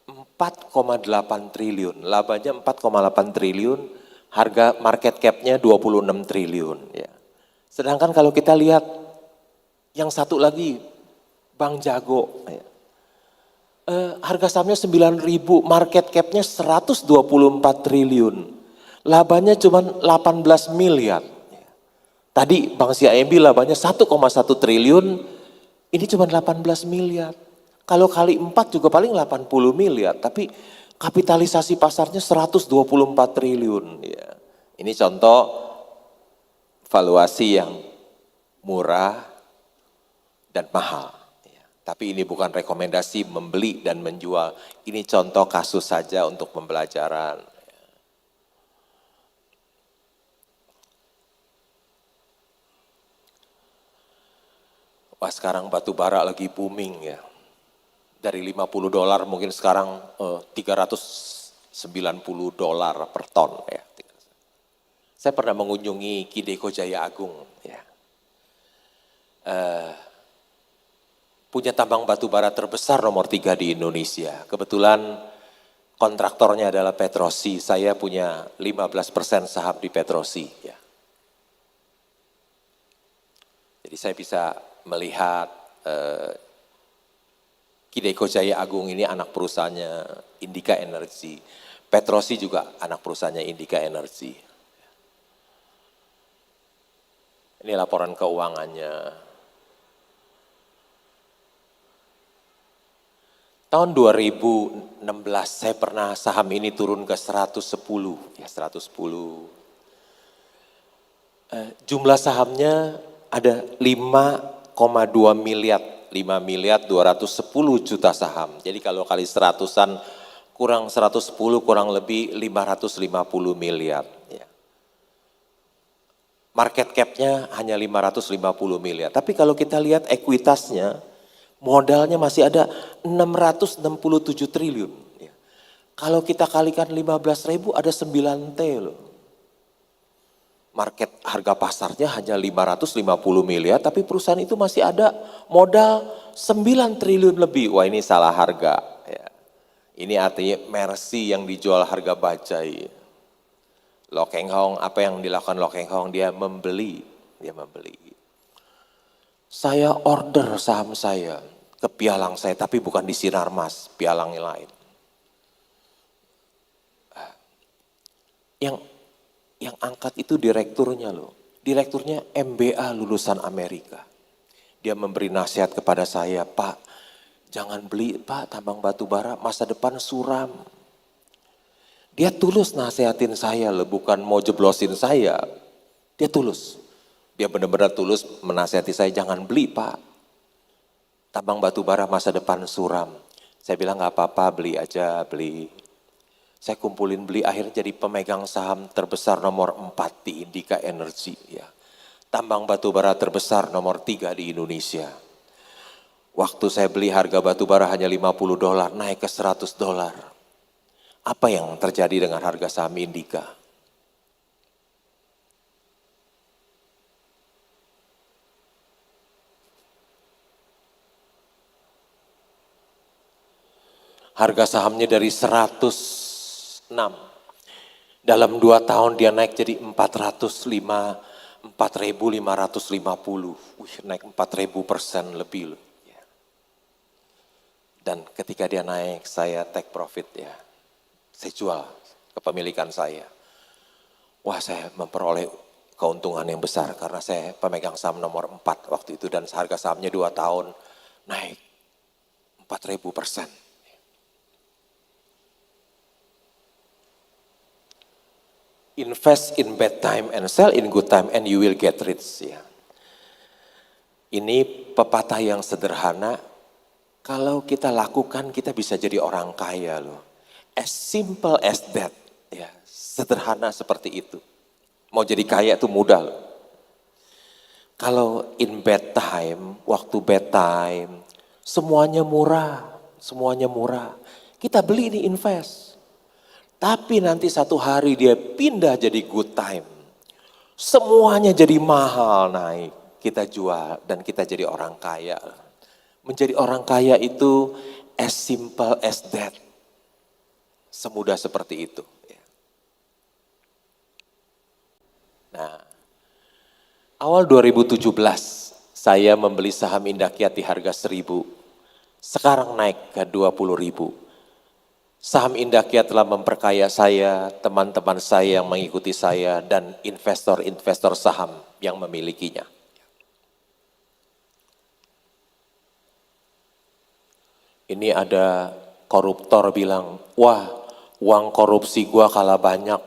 4,8 triliun. Labanya 4,8 triliun, harga market cap-nya 26 triliun. Ya. Sedangkan kalau kita lihat yang satu lagi, Bank Jago. Ya. Harga sahamnya 9.000, market cap-nya 124 triliun. Labanya cuma 18 miliar. Tadi Bank CIMB labanya 1,1 triliun, ini cuma 18 miliar. Kalau kali 4 juga paling 80 miliar, tapi kapitalisasi pasarnya 124 triliun. Ya. Ini contoh valuasi yang murah dan mahal. Ya. Tapi ini bukan rekomendasi membeli dan menjual, ini contoh kasus saja untuk pembelajaran. Wah sekarang batu bara lagi booming ya. Dari $50 mungkin sekarang $390 per ton ya. Saya pernah mengunjungi Kideko Jaya Agung ya. Punya tambang batu bara terbesar nomor 3 di Indonesia. Kebetulan kontraktornya adalah Petrosi. Saya punya 15% saham di Petrosi ya. Jadi saya bisa melihat Kideko Jaya Agung ini anak perusahaannya Indika Energy. Petrosi juga anak perusahaannya Indika Energy. Ini laporan keuangannya. Tahun 2016 saya pernah saham ini turun ke 110, ya 110. Jumlah sahamnya ada 5,2 miliar, 5 miliar 210 juta saham. Jadi kalau kali seratusan kurang 110 kurang lebih 550 miliar. Ya. Market cap-nya hanya 550 miliar. Tapi kalau kita lihat ekuitasnya, modalnya masih ada 667 triliun. Ya. Kalau kita kalikan 15.000 ada 9T loh. Market harga pasarnya hanya 550 miliar, tapi perusahaan itu masih ada modal 9 triliun lebih. Wah ini salah harga. Ya. Ini artinya Mercy yang dijual harga bajai. Lo Keng Hong, apa yang dilakukan Lo Keng Hong? Dia membeli. Saya order saham saya ke pialang saya, tapi bukan di Sinarmas, pialang yang lain. Yang angkat itu direkturnya loh. Direkturnya MBA lulusan Amerika. Dia memberi nasihat kepada saya, Pak, jangan beli Pak tambang batu bara, masa depan suram. Dia tulus nasihatin saya loh, bukan mau jeblosin saya. Dia tulus. Dia benar-benar tulus menasihati saya, jangan beli Pak. Tambang batu bara masa depan suram. Saya bilang gak apa-apa, beli aja, beli. Saya kumpulin beli, akhirnya jadi pemegang saham terbesar nomor 4 di Indika Energy. Ya. Tambang batu bara terbesar nomor 3 di Indonesia. Waktu saya beli harga batu bara hanya $50, naik ke $100. Apa yang terjadi dengan harga saham Indika? Harga sahamnya dari 106. Dalam 2 tahun dia naik jadi 4.550. Wih, naik 4.000% lebih loh. Dan ketika dia naik, saya take profit ya. Saya jual kepemilikan saya. Wah, saya memperoleh keuntungan yang besar karena saya pemegang saham nomor 4 waktu itu dan harga sahamnya 2 tahun naik 4.000%. Invest in bad time and sell in good time and you will get rich. Ya. Ini pepatah yang sederhana, kalau kita lakukan kita bisa jadi orang kaya loh. As simple as that, ya, sederhana seperti itu. Mau jadi kaya itu mudah loh. Kalau in bad time, waktu bad time, semuanya murah. Kita beli ini invest. Tapi nanti satu hari dia pindah jadi good time. Semuanya jadi mahal naik. Kita jual dan kita jadi orang kaya. Menjadi orang kaya itu as simple as that. Semudah seperti itu. Nah, awal 2017 saya membeli saham Indakiat di harga 1.000. Sekarang naik ke 20.000. Saham Indakiat telah memperkaya saya, teman-teman saya yang mengikuti saya, dan investor-investor saham yang memilikinya. Ini ada koruptor bilang, wah, uang korupsi gua kalah banyak.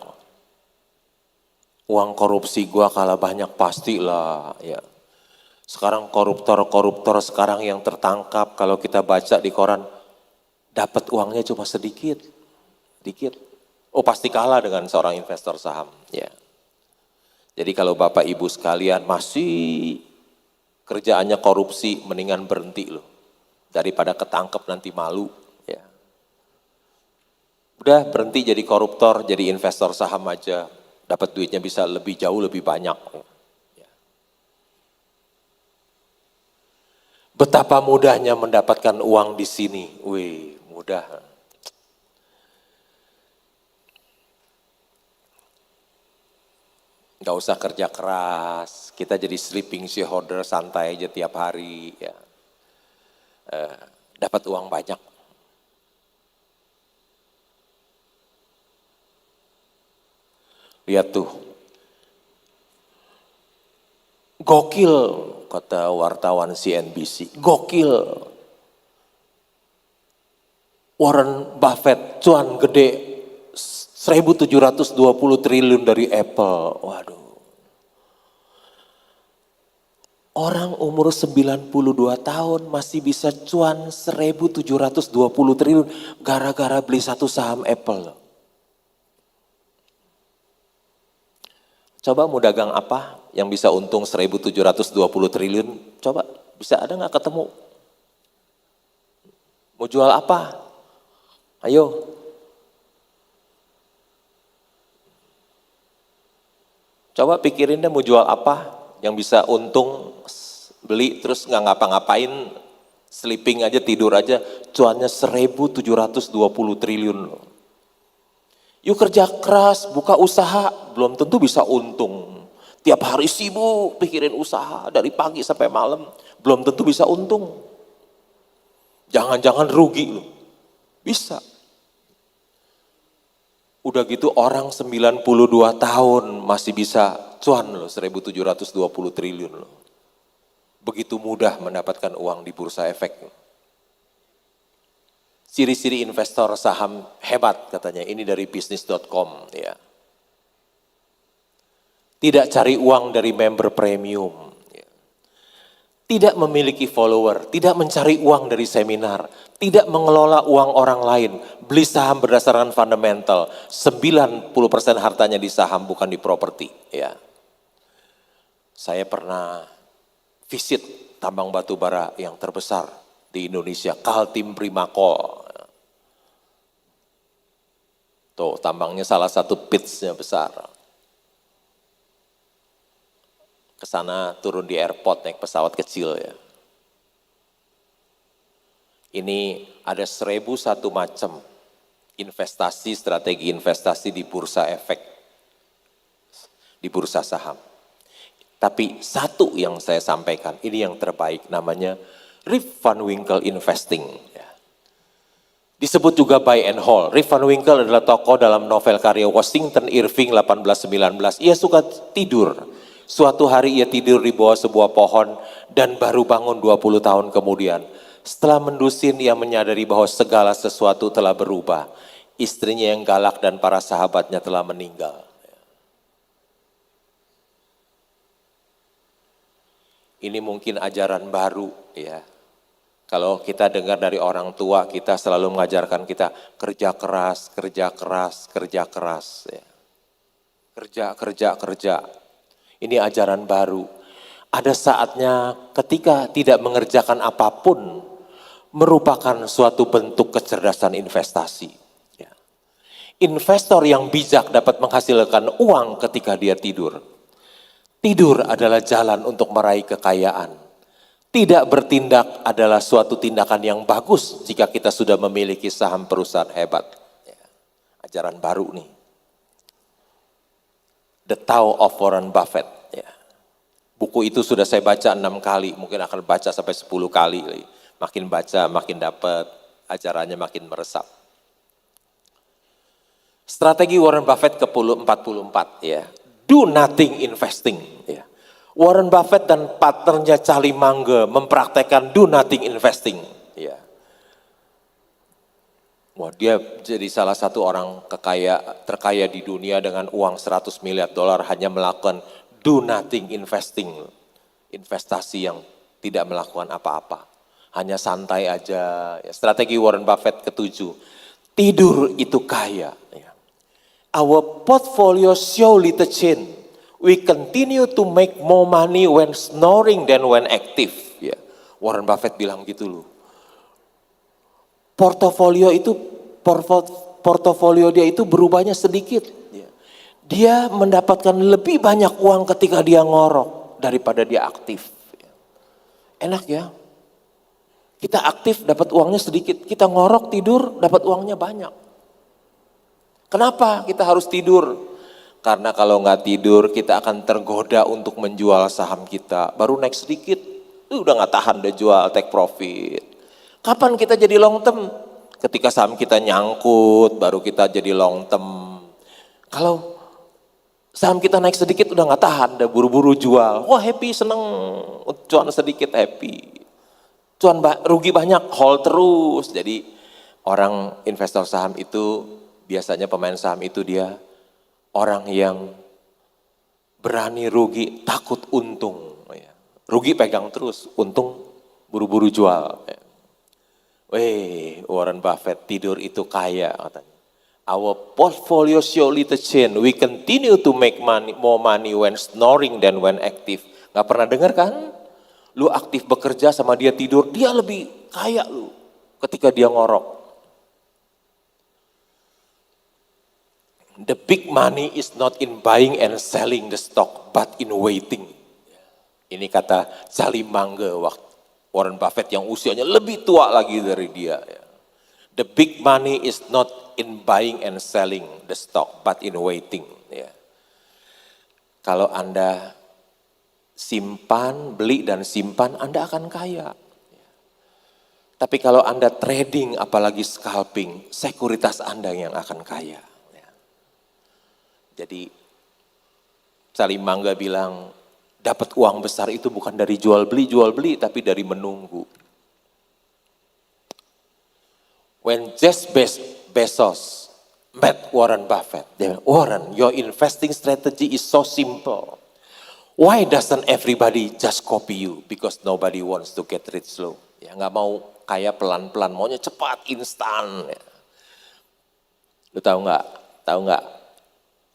Uang korupsi gua kalah banyak, pastilah. Ya. Sekarang koruptor sekarang yang tertangkap, kalau kita baca di koran, dapat uangnya cuma sedikit. Oh pasti kalah dengan seorang investor saham. Ya. Jadi kalau Bapak Ibu sekalian masih kerjaannya korupsi, mendingan berhenti loh. Daripada ketangkep nanti malu. Ya. Udah berhenti jadi koruptor, jadi investor saham aja. Dapat duitnya bisa lebih jauh, lebih banyak. Ya. Betapa mudahnya mendapatkan uang di sini. Wih, mudah. Nggak usah kerja keras, kita jadi sleeping shareholder santai aja tiap hari, ya. Dapat uang banyak. Lihat tuh, gokil kata wartawan CNBC, gokil. Warren Buffett cuan gede 1.720 triliun dari Apple. Waduh. Orang umur 92 tahun masih bisa cuan 1.720 triliun gara-gara beli satu saham Apple. Coba mau dagang apa yang bisa untung 1.720 triliun? Coba, bisa ada nggak ketemu? Mau jual apa? Ayo. Coba pikirin deh mau jual apa yang bisa untung, beli terus nggak ngapa-ngapain, sleeping aja, tidur aja, cuannya 1.720 triliun. Yuk kerja keras, buka usaha, belum tentu bisa untung. Tiap hari sibuk pikirin usaha dari pagi sampai malam, belum tentu bisa untung. Jangan-jangan rugi loh. Bisa. Udah gitu orang 92 tahun masih bisa cuan loh 1.720 triliun loh. Begitu mudah mendapatkan uang di bursa efek. Ciri-ciri investor saham hebat katanya, ini dari bisnis.com ya. Tidak cari uang dari member premium. Ya. Tidak memiliki follower, tidak mencari uang dari seminar, tidak mengelola uang orang lain, beli saham berdasarkan fundamental, 90% hartanya di saham bukan di properti. Ya. Saya pernah visit tambang batu bara yang terbesar di Indonesia, Kaltim Primakol. Tuh tambangnya salah satu pitsnya besar. Ke sana turun di airport naik pesawat kecil ya. Ini ada 1.001 macam investasi, strategi investasi di bursa efek, di bursa saham. Tapi satu yang saya sampaikan, ini yang terbaik, namanya Rip Van Winkle Investing. Ya. Disebut juga buy and hold. Rip Van Winkle adalah tokoh dalam novel karya Washington Irving 1819. Ia suka tidur. Suatu hari ia tidur di bawah sebuah pohon dan baru bangun 20 tahun kemudian. Setelah mendusin ia menyadari bahwa segala sesuatu telah berubah. Istrinya yang galak dan para sahabatnya telah meninggal. Ini mungkin ajaran baru ya. Kalau kita dengar dari orang tua, kita selalu mengajarkan kita kerja keras, kerja keras, kerja keras. Ya. Kerja. Ini ajaran baru. Ada saatnya ketika tidak mengerjakan apapun, merupakan suatu bentuk kecerdasan investasi. Ya. Investor yang bijak dapat menghasilkan uang ketika dia tidur. Tidur adalah jalan untuk meraih kekayaan. Tidak bertindak adalah suatu tindakan yang bagus jika kita sudah memiliki saham perusahaan hebat. Ya, ajaran baru nih. The Tao of Warren Buffett. Ya. Buku itu sudah saya baca 6 kali, mungkin akan baca sampai 10 kali. Makin baca, makin dapat, ajarannya makin meresap. Strategi Warren Buffett ke-44 ya. Do nothing investing. Ya. Warren Buffett dan partnernya Charlie Munger mempraktekkan do nothing investing. Ya. Wah, dia jadi salah satu orang terkaya di dunia dengan uang 100 miliar dolar hanya melakukan do nothing investing. Investasi yang tidak melakukan apa-apa. Hanya santai aja. Ya. Strategi Warren Buffett ke-7. Tidur itu kaya. Ya. Our portfolio show little change We continue to make more money when snoring than when active. Ya, Warren Buffett bilang gitu loh. Portofolio dia itu berubahnya sedikit. Dia mendapatkan lebih banyak uang ketika dia ngorok daripada dia aktif. Enak ya. Kita aktif dapat uangnya sedikit, kita ngorok tidur dapat uangnya banyak. Kenapa kita harus tidur? Karena kalau nggak tidur kita akan tergoda untuk menjual saham kita. Baru naik sedikit, udah nggak tahan udah jual, take profit. Kapan kita jadi long term? Ketika saham kita nyangkut, baru kita jadi long term. Kalau saham kita naik sedikit udah nggak tahan, udah buru-buru jual. Wah happy, seneng, cuan sedikit happy. Cuan rugi banyak, hold terus. Jadi orang investor saham itu, biasanya pemain saham itu dia orang yang berani rugi, takut untung. Rugi pegang terus, untung buru-buru jual. Warren Buffett tidur itu kaya katanya. Our portfolio surely to change. We continue to make more money when snoring than when active. Gak pernah dengar kan? Lu aktif bekerja sama dia tidur, dia lebih kaya lu ketika dia ngorok. The big money is not in buying and selling the stock, but in waiting. Ini kata Charlie Munger, Warren Buffett yang usianya lebih tua lagi dari dia. The big money is not in buying and selling the stock, but in waiting. Ya. Kalau Anda simpan, beli dan simpan, Anda akan kaya. Tapi kalau Anda trading, apalagi scalping, sekuritas Anda yang akan kaya. Jadi, Charlie Munger bilang, dapat uang besar itu bukan dari jual beli, tapi dari menunggu. When Jeff Bezos met Warren Buffett, they said, Warren, your investing strategy is so simple. Why doesn't everybody just copy you? Because nobody wants to get rich slow. Ya nggak mau kaya pelan-pelan, maunya cepat, instan. Ya. Lu tahu nggak?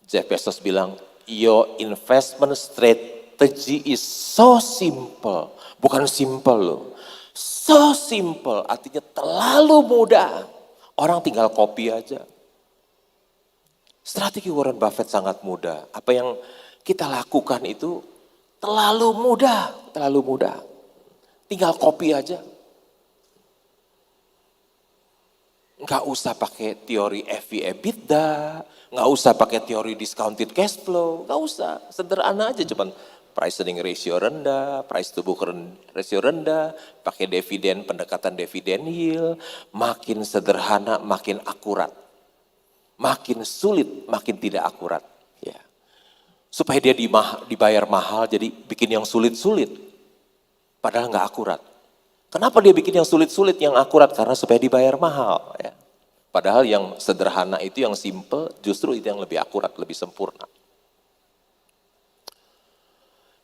Jeff Bezos bilang, your investment strategy is so simple. Bukan simple loh. So simple, artinya terlalu mudah. Orang tinggal copy aja. Strategi Warren Buffett sangat mudah. Apa yang kita lakukan itu terlalu mudah. Tinggal copy aja. Nggak usah pakai teori EV EBITDA, nggak usah pakai teori discounted cash flow, nggak usah. Sederhana aja, cuman price earning ratio rendah, price to book ratio rendah, pakai dividen, pendekatan dividen yield, makin sederhana, makin akurat. Makin sulit, makin tidak akurat. Ya. Supaya dia dibayar mahal, jadi bikin yang sulit-sulit. Padahal nggak akurat. Kenapa dia bikin yang sulit-sulit, yang akurat? Karena supaya dibayar mahal. Ya. Padahal yang sederhana itu, yang simple, justru itu yang lebih akurat, lebih sempurna.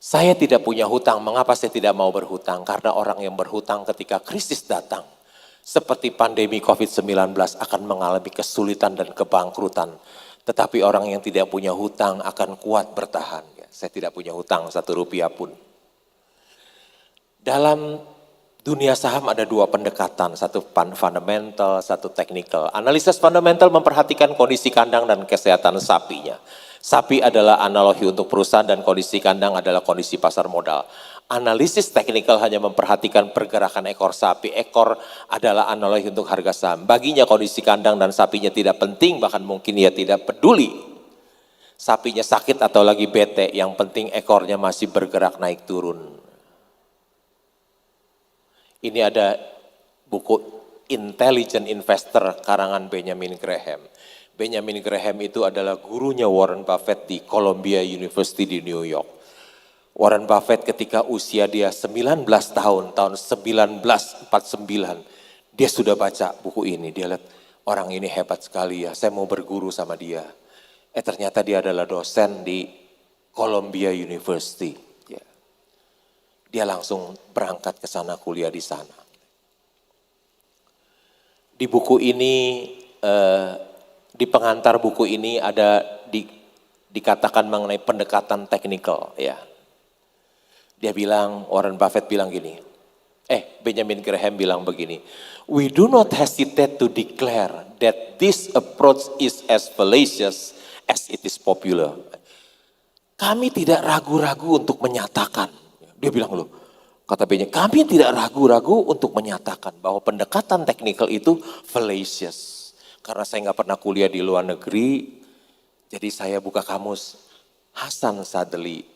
Saya tidak punya hutang, mengapa saya tidak mau berhutang? Karena orang yang berhutang ketika krisis datang, seperti pandemi COVID-19 akan mengalami kesulitan dan kebangkrutan. Tetapi orang yang tidak punya hutang akan kuat bertahan. Saya tidak punya hutang 1 rupiah pun. Dalam dunia saham ada 2 pendekatan, satu fundamental, satu technical. Analisis fundamental memperhatikan kondisi kandang dan kesehatan sapinya. Sapi adalah analogi untuk perusahaan dan kondisi kandang adalah kondisi pasar modal. Analisis teknikal hanya memperhatikan pergerakan ekor sapi. Ekor adalah analogi untuk harga saham. Baginya kondisi kandang dan sapinya tidak penting, bahkan mungkin ia tidak peduli. Sapinya sakit atau lagi bete, yang penting ekornya masih bergerak naik turun. Ini ada buku Intelligent Investor karangan Benjamin Graham. Benjamin Graham itu adalah gurunya Warren Buffett di Columbia University di New York. Warren Buffett ketika usia dia 19 tahun 1949, dia sudah baca buku ini. Dia lihat orang ini hebat sekali ya, saya mau berguru sama dia. Ternyata dia adalah dosen di Columbia University. Dia langsung berangkat ke sana, kuliah di sana. Di buku ini, di pengantar buku ini ada dikatakan mengenai pendekatan teknikal ya. Dia bilang, Warren Buffett bilang gini, Benjamin Graham bilang begini, we do not hesitate to declare that this approach is as fallacious as it is popular. Kami tidak ragu-ragu untuk menyatakan, dia bilang loh, kata Benjamin, kami tidak ragu-ragu untuk menyatakan bahwa pendekatan teknikal itu fallacious. Karena saya nggak pernah kuliah di luar negeri, jadi saya buka kamus Hasan Sadli,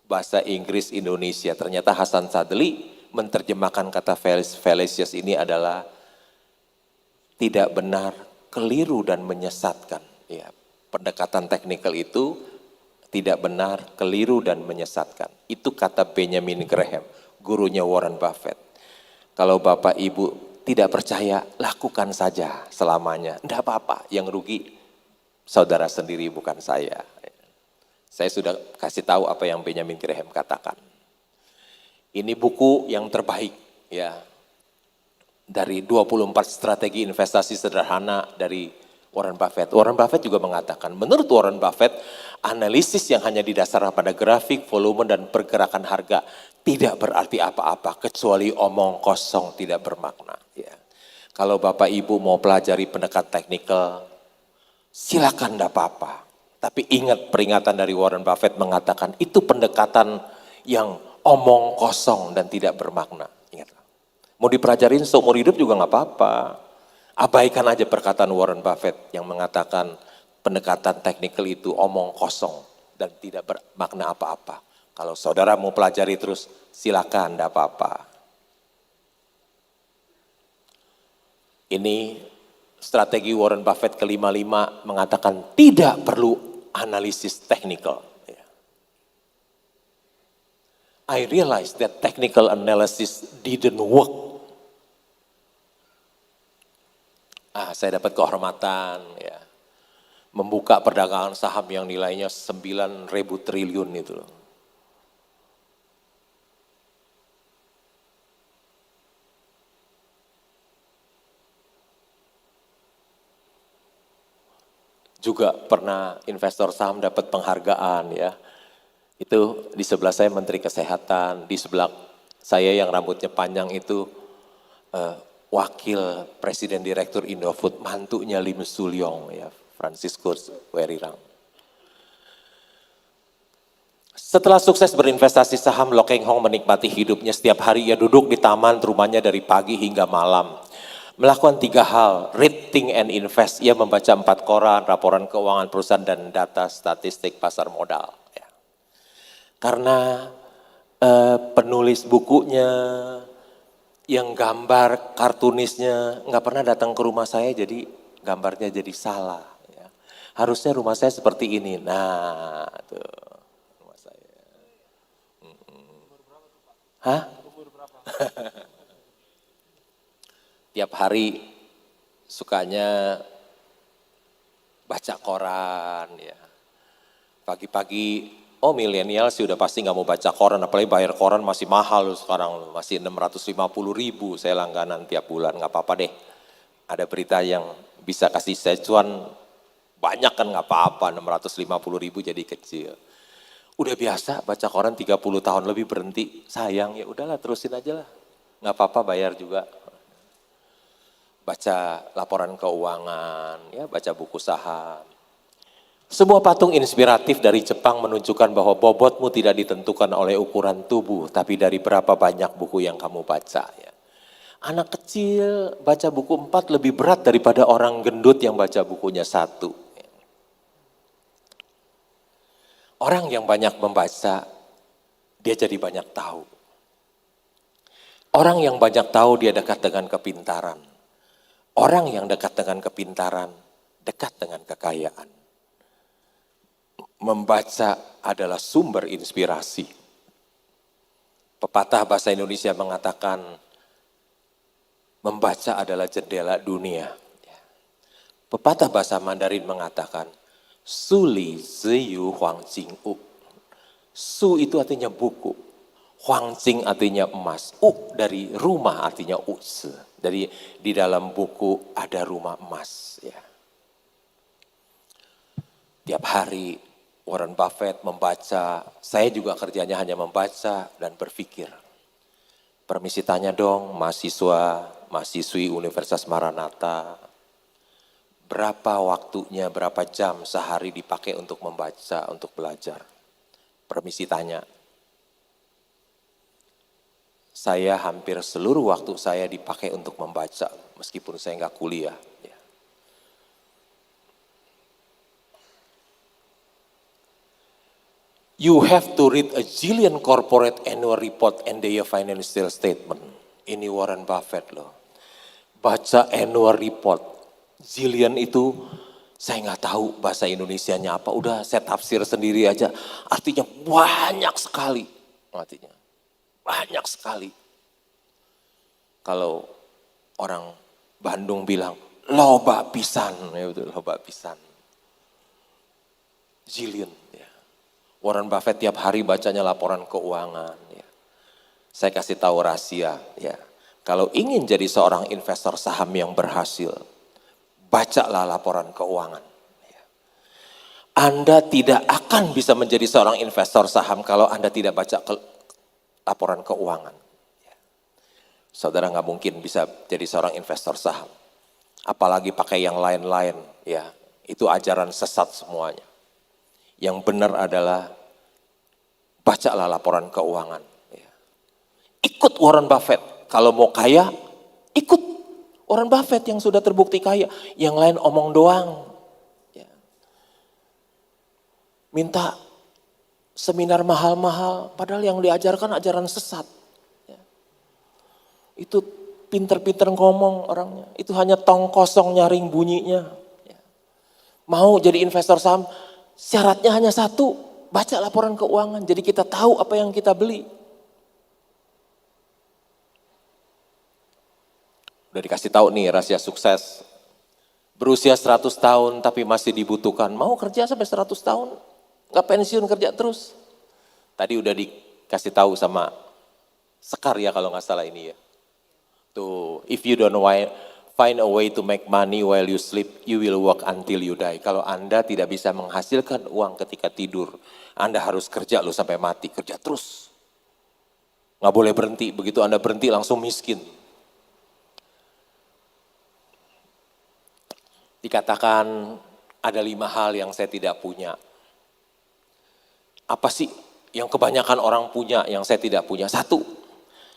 bahasa Inggris Indonesia. Ternyata Hasan Sadli menerjemahkan kata fallacious ini adalah tidak benar, keliru dan menyesatkan. Ya, pendekatan teknikal itu tidak benar, keliru dan menyesatkan. Itu kata Benjamin Graham, gurunya Warren Buffett. Kalau Bapak Ibu tidak percaya, lakukan saja selamanya. Tidak apa-apa, yang rugi saudara sendiri bukan saya. Saya sudah kasih tahu apa yang Benjamin Graham katakan. Ini buku yang terbaik ya. Dari 24 strategi investasi sederhana dari Warren Buffett. Warren Buffett juga mengatakan, menurut Warren Buffett, analisis yang hanya didasarkan pada grafik, volume dan pergerakan harga tidak berarti apa-apa kecuali omong kosong tidak bermakna. Ya. Kalau Bapak Ibu mau pelajari pendekatan teknikal, silakan tidak apa-apa. Tapi ingat peringatan dari Warren Buffett mengatakan itu pendekatan yang omong kosong dan tidak bermakna. Ingat, mau dipelajarin seumur hidup juga nggak apa-apa. Abaikan aja perkataan Warren Buffett yang mengatakan pendekatan teknikal itu omong kosong dan tidak bermakna apa-apa. Kalau saudara mau pelajari terus, silakan, tidak apa-apa. Ini strategi Warren Buffett ke-55 mengatakan tidak perlu analisis teknikal. I realized that technical analysis didn't work. Saya dapat kehormatan ya, membuka perdagangan saham yang nilainya 9.000 triliun itu loh. Juga pernah investor saham dapat penghargaan ya. Itu di sebelah saya Menteri Kesehatan, di sebelah saya yang rambutnya panjang itu Wakil Presiden Direktur Indofood, mantunya Lim Sulyong ya, Franciscus Werirang. Setelah sukses berinvestasi saham, Lo Keng Hong menikmati hidupnya. Setiap hari ia duduk di taman rumahnya dari pagi hingga malam. Melakukan 3 hal, read, think, and invest. Ia membaca 4 koran, laporan keuangan perusahaan, dan data statistik pasar modal. Ya. Karena penulis bukunya, yang gambar kartunisnya nggak pernah datang ke rumah saya, jadi gambarnya jadi salah. Ya. Harusnya rumah saya seperti ini. Nah, tuh rumah saya. Hah? Tiap hari sukanya baca koran ya. Pagi-pagi, milenial sih udah pasti nggak mau baca koran, apalagi bayar koran masih mahal sekarang, masih 650.000 saya langganan tiap bulan, nggak apa-apa deh. Ada berita yang bisa kasih saya cuan banyak kan nggak apa-apa, 650.000 jadi kecil. Udah biasa baca koran 30 tahun lebih berhenti, sayang ya udahlah terusin aja lah, nggak apa-apa bayar juga. Baca laporan keuangan, ya baca buku saham. Sebuah patung inspiratif dari Jepang menunjukkan bahwa bobotmu tidak ditentukan oleh ukuran tubuh, tapi dari berapa banyak buku yang kamu baca. Ya. Anak kecil baca buku 4 lebih berat daripada orang gendut yang baca bukunya 1. Orang yang banyak membaca, dia jadi banyak tahu. Orang yang banyak tahu, dia dekat dengan kepintaran. Orang yang dekat dengan kepintaran, dekat dengan kekayaan. Membaca adalah sumber inspirasi. Pepatah bahasa Indonesia mengatakan, membaca adalah jendela dunia. Pepatah bahasa Mandarin mengatakan, Su li ziyu huang jing u. Su itu artinya buku. Huang jing artinya emas. U dari rumah artinya us. Dari di dalam buku ada rumah emas. Ya. Tiap hari Warren Buffett membaca, saya juga kerjanya hanya membaca dan berpikir. Permisi tanya dong mahasiswa, mahasiswi Universitas Maranatha, berapa waktunya, berapa jam sehari dipakai untuk membaca, untuk belajar? Permisi tanya. Saya hampir seluruh waktu saya dipakai untuk membaca, meskipun saya nggak kuliah. Ya. You have to read a zillion corporate annual report and their financial statement. Ini Warren Buffett loh. Baca annual report, zillion itu saya nggak tahu bahasa Indonesianya apa. Udah saya tafsir sendiri aja, artinya banyak sekali. Artinya banyak sekali. Kalau orang Bandung bilang, loba pisan, ya betul, loba pisan. Zillion, ya. Warren Buffett tiap hari bacanya laporan keuangan. Ya. Saya kasih tahu rahasia, ya. Kalau ingin jadi seorang investor saham yang berhasil, bacalah laporan keuangan. Ya. Anda tidak akan bisa menjadi seorang investor saham kalau Anda tidak baca laporan keuangan. Saudara nggak mungkin bisa jadi seorang investor saham. Apalagi pakai yang lain-lain, ya. Itu ajaran sesat semuanya. Yang benar adalah bacalah laporan keuangan. Ya. Ikut Warren Buffett. Kalau mau kaya, ikut Warren Buffett yang sudah terbukti kaya. Yang lain omong doang. Ya. Minta seminar mahal-mahal, padahal yang diajarkan ajaran sesat. Itu pinter-pinter ngomong orangnya. Itu hanya tong kosong nyaring bunyinya. Mau jadi investor saham, syaratnya hanya satu. Baca laporan keuangan, jadi kita tahu apa yang kita beli. Udah dikasih tahu nih rahasia sukses. Berusia 100 tahun tapi masih dibutuhkan. Mau kerja sampai 100 tahun? Gak pensiun kerja terus. Tadi udah dikasih tahu sama Sekar ya kalau gak salah ini ya. Tuh, if you don't find a way to make money while you sleep, you will work until you die. Kalau Anda tidak bisa menghasilkan uang ketika tidur, Anda harus kerja loh sampai mati, kerja terus. Nggak boleh berhenti, begitu Anda berhenti langsung miskin. Dikatakan ada 5 hal yang saya tidak punya. Apa sih yang kebanyakan orang punya yang saya tidak punya? 1,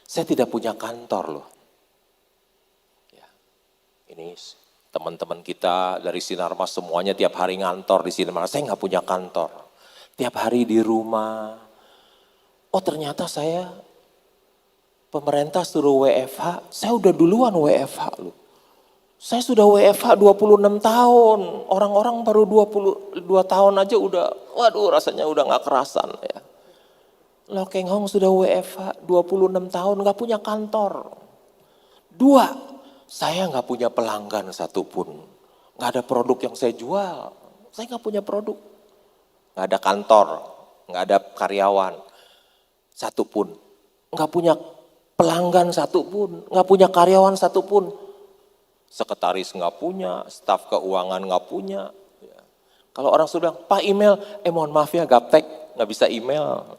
saya tidak punya kantor loh. Ini teman-teman kita dari Sinarmas semuanya tiap hari ngantor di Sinarmas. Saya nggak punya kantor. Tiap hari di rumah. Oh ternyata saya pemerintah suruh WFH. Saya udah duluan WFH loh. Saya sudah WFH 26 tahun. Orang-orang baru 22 tahun aja udah, waduh rasanya udah nggak kerasan ya. Lo Keng Hong sudah WFH 26 tahun nggak punya kantor. 2, saya nggak punya pelanggan satupun, nggak ada produk yang saya jual, saya nggak punya produk, nggak ada kantor, nggak ada karyawan satupun, nggak punya pelanggan satupun, nggak punya karyawan satupun, sekretaris nggak punya, staf keuangan nggak punya. Kalau orang sudah Pak email, mohon maaf ya gaptek nggak bisa email,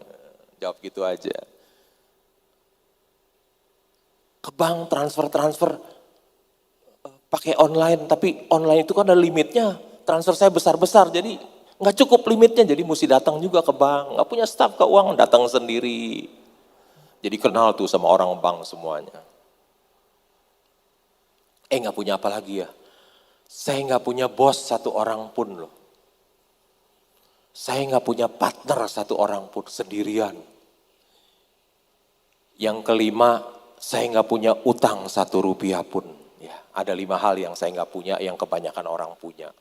jawab gitu aja. Ke bank transfer pakai online, tapi online itu kan ada limitnya. Transfer saya besar-besar, jadi nggak cukup limitnya, jadi mesti datang juga ke bank. Nggak punya staf keuangan, datang sendiri. Jadi kenal tuh sama orang bank semuanya. Nggak punya apa lagi ya? Saya nggak punya bos 1 orang pun loh. Saya nggak punya partner 1 orang pun, sendirian. Yang kelima, saya nggak punya utang 1 rupiah pun. Ya, ada 5 hal yang saya nggak punya, yang kebanyakan orang punya.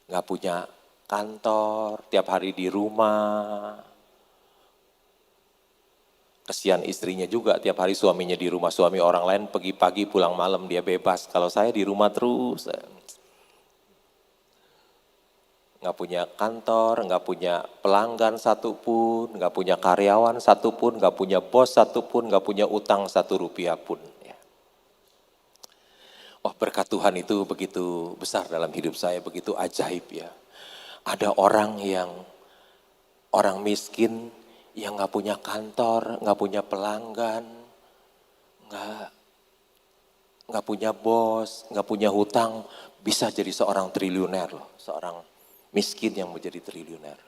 Nggak punya kantor, tiap hari di rumah. Kesian istrinya juga, tiap hari suaminya di rumah. Suami orang lain pergi pagi pulang malam, dia bebas. Kalau saya di rumah terus. Nggak punya kantor, nggak punya pelanggan satupun, nggak punya karyawan satupun, nggak punya bos satupun, nggak punya utang 1 rupiah pun. Oh berkat Tuhan itu begitu besar dalam hidup saya, begitu ajaib ya. Ada orang yang Orang miskin yang nggak punya kantor, nggak punya pelanggan, nggak nggak punya bos, nggak punya hutang, bisa jadi seorang triliuner loh. Seorang miskin yang menjadi triliuner.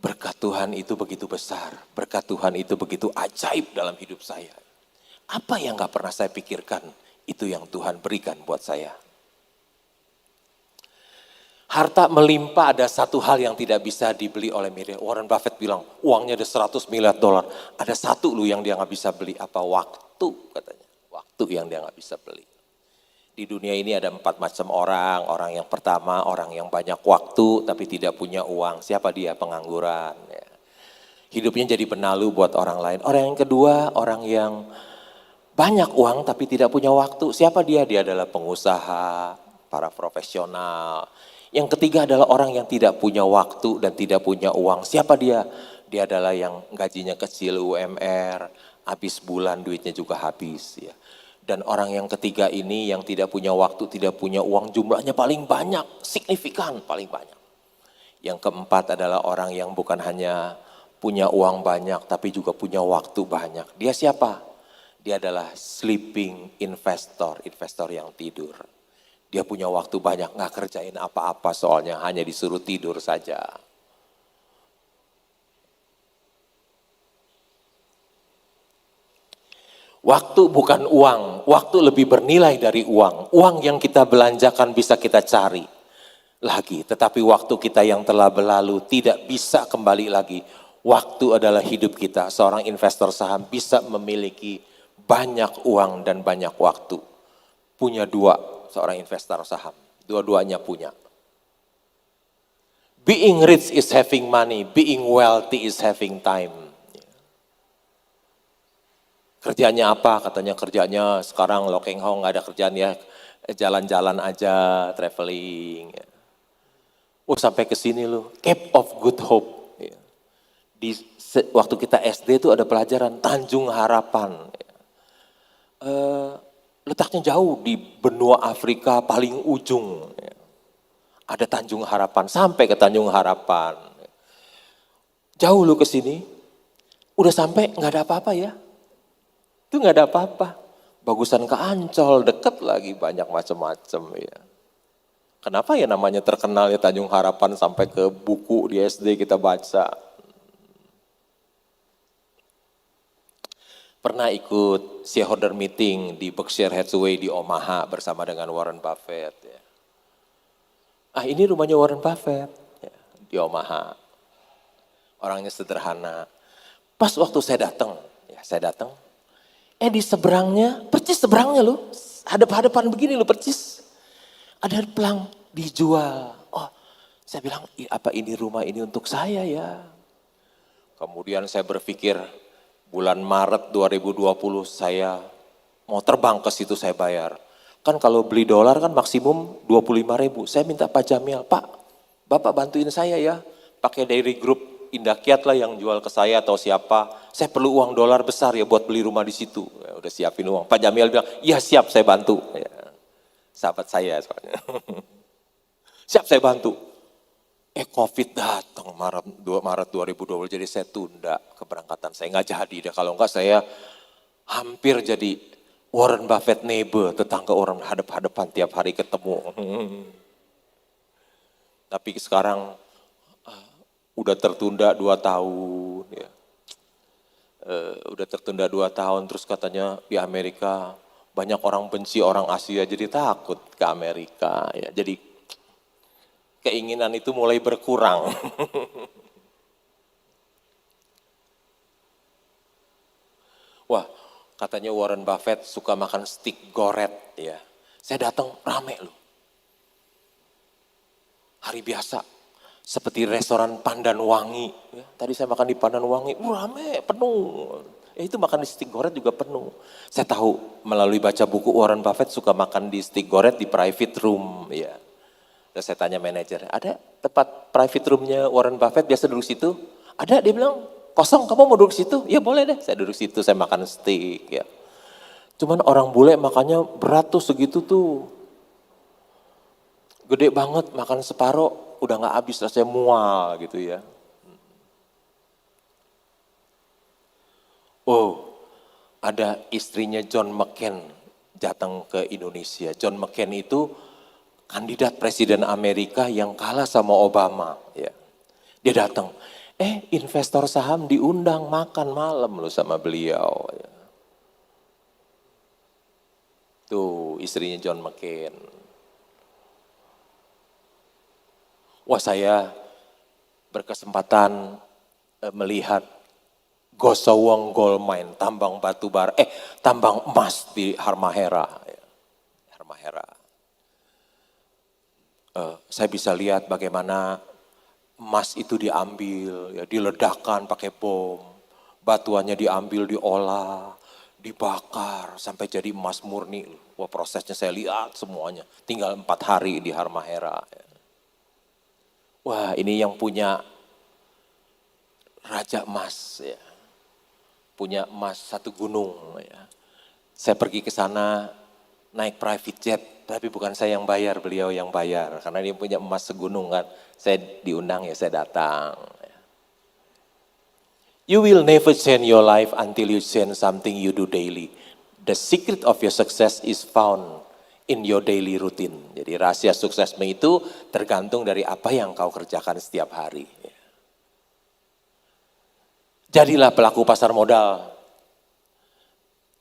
Berkat Tuhan itu begitu besar, berkat Tuhan itu begitu ajaib dalam hidup saya. Apa yang gak pernah saya pikirkan, itu yang Tuhan berikan buat saya. Harta melimpah ada satu hal yang tidak bisa dibeli oleh miliar. Warren Buffett bilang, uangnya ada 100 miliar dolar. Ada satu lu yang dia gak bisa beli, apa? Waktu katanya. Waktu yang dia gak bisa beli. Di dunia ini ada 4 macam orang. Orang yang pertama, orang yang banyak waktu tapi tidak punya uang. Siapa dia? Pengangguran. Ya. Hidupnya jadi penalu buat orang lain. Orang yang kedua, orang yang banyak uang tapi tidak punya waktu. Siapa dia? Dia adalah pengusaha, para profesional. Yang ketiga adalah orang yang tidak punya waktu dan tidak punya uang. Siapa dia? Dia adalah yang gajinya kecil, UMR, habis bulan duitnya juga habis. Ya. Dan orang yang ketiga ini yang tidak punya waktu, tidak punya uang, jumlahnya paling banyak, signifikan paling banyak. Yang keempat adalah orang yang bukan hanya punya uang banyak, tapi juga punya waktu banyak. Dia siapa? Dia adalah sleeping investor, investor yang tidur. Dia punya waktu banyak, nggak kerjain apa-apa soalnya hanya disuruh tidur saja. Waktu bukan uang, waktu lebih bernilai dari uang. Uang yang kita belanjakan bisa kita cari lagi, tetapi waktu kita yang telah berlalu tidak bisa kembali lagi. Waktu adalah hidup kita. Seorang investor saham bisa memiliki banyak uang dan banyak waktu. Punya dua, seorang investor saham. Dua-duanya punya. Being rich is having money, being wealthy is having time. Kerjanya apa? Katanya kerjanya sekarang Lo Keng Hong nggak ada kerjaan ya, jalan-jalan aja, traveling. Oh sampai ke sini loh, Cape of Good Hope. Waktu kita SD itu ada pelajaran Tanjung Harapan. Letaknya jauh di benua Afrika paling ujung. Ada Tanjung Harapan, sampai ke Tanjung Harapan. Jauh lu ke sini, udah sampai nggak ada apa-apa ya. Itu nggak ada apa-apa. Bagusan ke Ancol, deket lagi banyak macam-macam ya. Kenapa ya namanya terkenal ya Tanjung Harapan sampai ke buku di SD kita baca. Pernah ikut shareholder meeting di Berkshire Hathaway di Omaha bersama dengan Warren Buffett. Ya. Ini rumahnya Warren Buffett ya, di Omaha. Orangnya sederhana. Pas waktu saya datang, di seberangnya, percis seberangnya loh, hadap-hadapan begini loh percis. Ada pelang dijual. Oh, saya bilang, apa ini rumah ini untuk saya ya? Kemudian saya berpikir, bulan Maret 2020 saya mau terbang ke situ saya bayar. Kan kalau beli dolar kan maksimum 25.000. Saya minta Pak Jamil, Pak, Bapak bantuin saya ya, pakai Dairy Group Indakiat lah yang jual ke saya atau siapa. Saya perlu uang dolar besar ya buat beli rumah di situ. Ya, udah siapin uang. Pak Jamil bilang, iya siap saya bantu. Ya, sahabat saya soalnya. Siap saya bantu. Covid datang Maret 2020 jadi saya tunda keberangkatan. Saya nggak jadi deh. Kalau enggak saya hampir jadi Warren Buffett neighbor, tetangga orang hadap-hadapan tiap hari ketemu. Tapi sekarang udah tertunda 2 tahun ya. Udah tertunda 2 tahun terus katanya di Amerika banyak orang benci orang Asia jadi takut ke Amerika ya. Jadi keinginan itu mulai berkurang. Wah, katanya Warren Buffett suka makan steak goret ya. Saya datang rame loh. Hari biasa. Seperti restoran Pandan Wangi. Ya, tadi saya makan di Pandan Wangi, rame, penuh. Itu makan di steak goret juga penuh. Saya tahu melalui baca buku Warren Buffett suka makan di steak goret di private room. Ya. Terus saya tanya manajer, ada tempat private roomnya Warren Buffett biasa duduk situ? Ada, dia bilang, kosong kamu mau duduk situ? Ya boleh deh, saya duduk situ, saya makan steak. Ya. Cuman orang bule makannya berat tuh segitu tuh. Gede banget, makan separuh. Udah gak habis rasanya mual gitu ya. Oh, ada istrinya John McCain datang ke Indonesia. John McCain itu kandidat presiden Amerika yang kalah sama Obama. Ya. Dia datang, investor saham diundang makan malam loh sama beliau. Ya. Tuh istrinya John McCain. Wah saya berkesempatan melihat Gosowong Gold Mine, tambang batu bara, tambang emas di Halmahera. Halmahera. Saya bisa lihat bagaimana emas itu diambil, ya, diledakkan pakai bom, batuannya diambil, diolah, dibakar sampai jadi emas murni. Wah prosesnya saya lihat semuanya, tinggal 4 hari di Halmahera. Ya. Wah ini yang punya Raja Emas, ya. Punya emas satu gunung. Ya. Saya pergi ke sana naik private jet, tapi bukan saya yang bayar, beliau yang bayar. Karena dia punya emas segunung kan, saya diundang ya saya datang. You will never change your life until you change something you do daily. The secret of your success is found in your daily routine. Jadi rahasia suksesmu itu tergantung dari apa yang kau kerjakan setiap hari. Jadilah pelaku pasar modal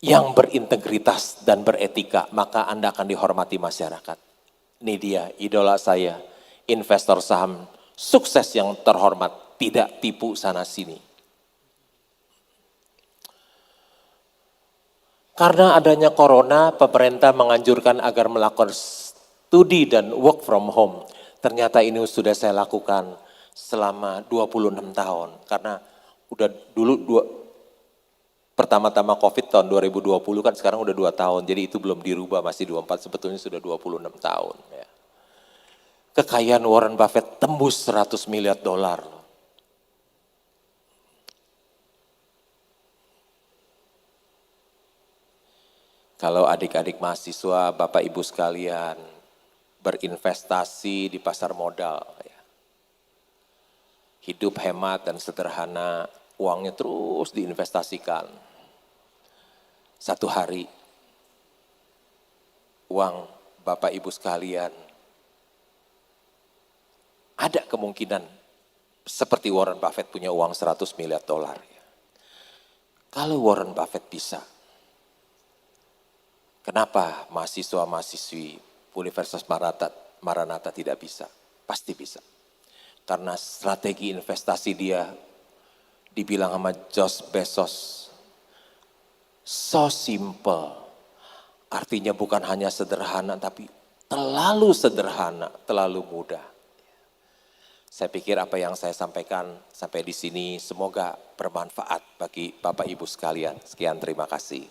yang berintegritas dan beretika, maka Anda akan dihormati masyarakat. Ini dia idola saya, investor saham sukses yang terhormat, tidak tipu sana sini. Karena adanya corona, pemerintah menganjurkan agar melakukan studi dan work from home. Ternyata ini sudah saya lakukan selama 26 tahun. Karena udah dulu pertama-tama COVID tahun 2020 kan sekarang udah 2 tahun. Jadi itu belum dirubah, masih 24, sebetulnya sudah 26 tahun. Ya. Kekayaan Warren Buffett tembus 100 miliar dolar. Kalau adik-adik mahasiswa, Bapak Ibu sekalian, berinvestasi di pasar modal, ya. Hidup hemat dan sederhana, uangnya terus diinvestasikan. Satu hari, uang Bapak Ibu sekalian, ada kemungkinan seperti Warren Buffett punya uang 100 miliar dolar. Ya. Kalau Warren Buffett bisa, kenapa mahasiswa-mahasiswi Universitas Maranatha tidak bisa? Pasti bisa. Karena strategi investasi dia dibilang sama Josh Bezos so simple. Artinya bukan hanya sederhana tapi terlalu sederhana, terlalu mudah. Saya pikir apa yang saya sampaikan sampai di sini semoga bermanfaat bagi Bapak Ibu sekalian. Sekian terima kasih.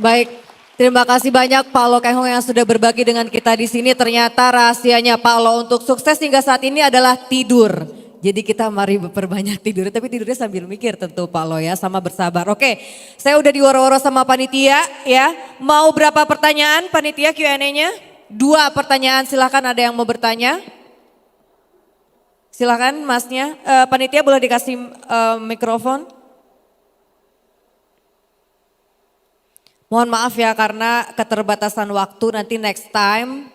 Baik, terima kasih banyak Pak Lo Keng Hong yang sudah berbagi dengan kita di sini. Ternyata rahasianya Pak Lo untuk sukses hingga saat ini adalah tidur. Jadi kita mari perbanyak tidur, tapi tidurnya sambil mikir tentu Pak Lo ya, sama bersabar. Oke, saya udah diworo-woro sama panitia ya. Mau berapa pertanyaan panitia Q&A-nya? 2 pertanyaan, silahkan ada yang mau bertanya. Silahkan masnya, panitia boleh dikasih mikrofon. Mohon maaf ya karena keterbatasan waktu, nanti next time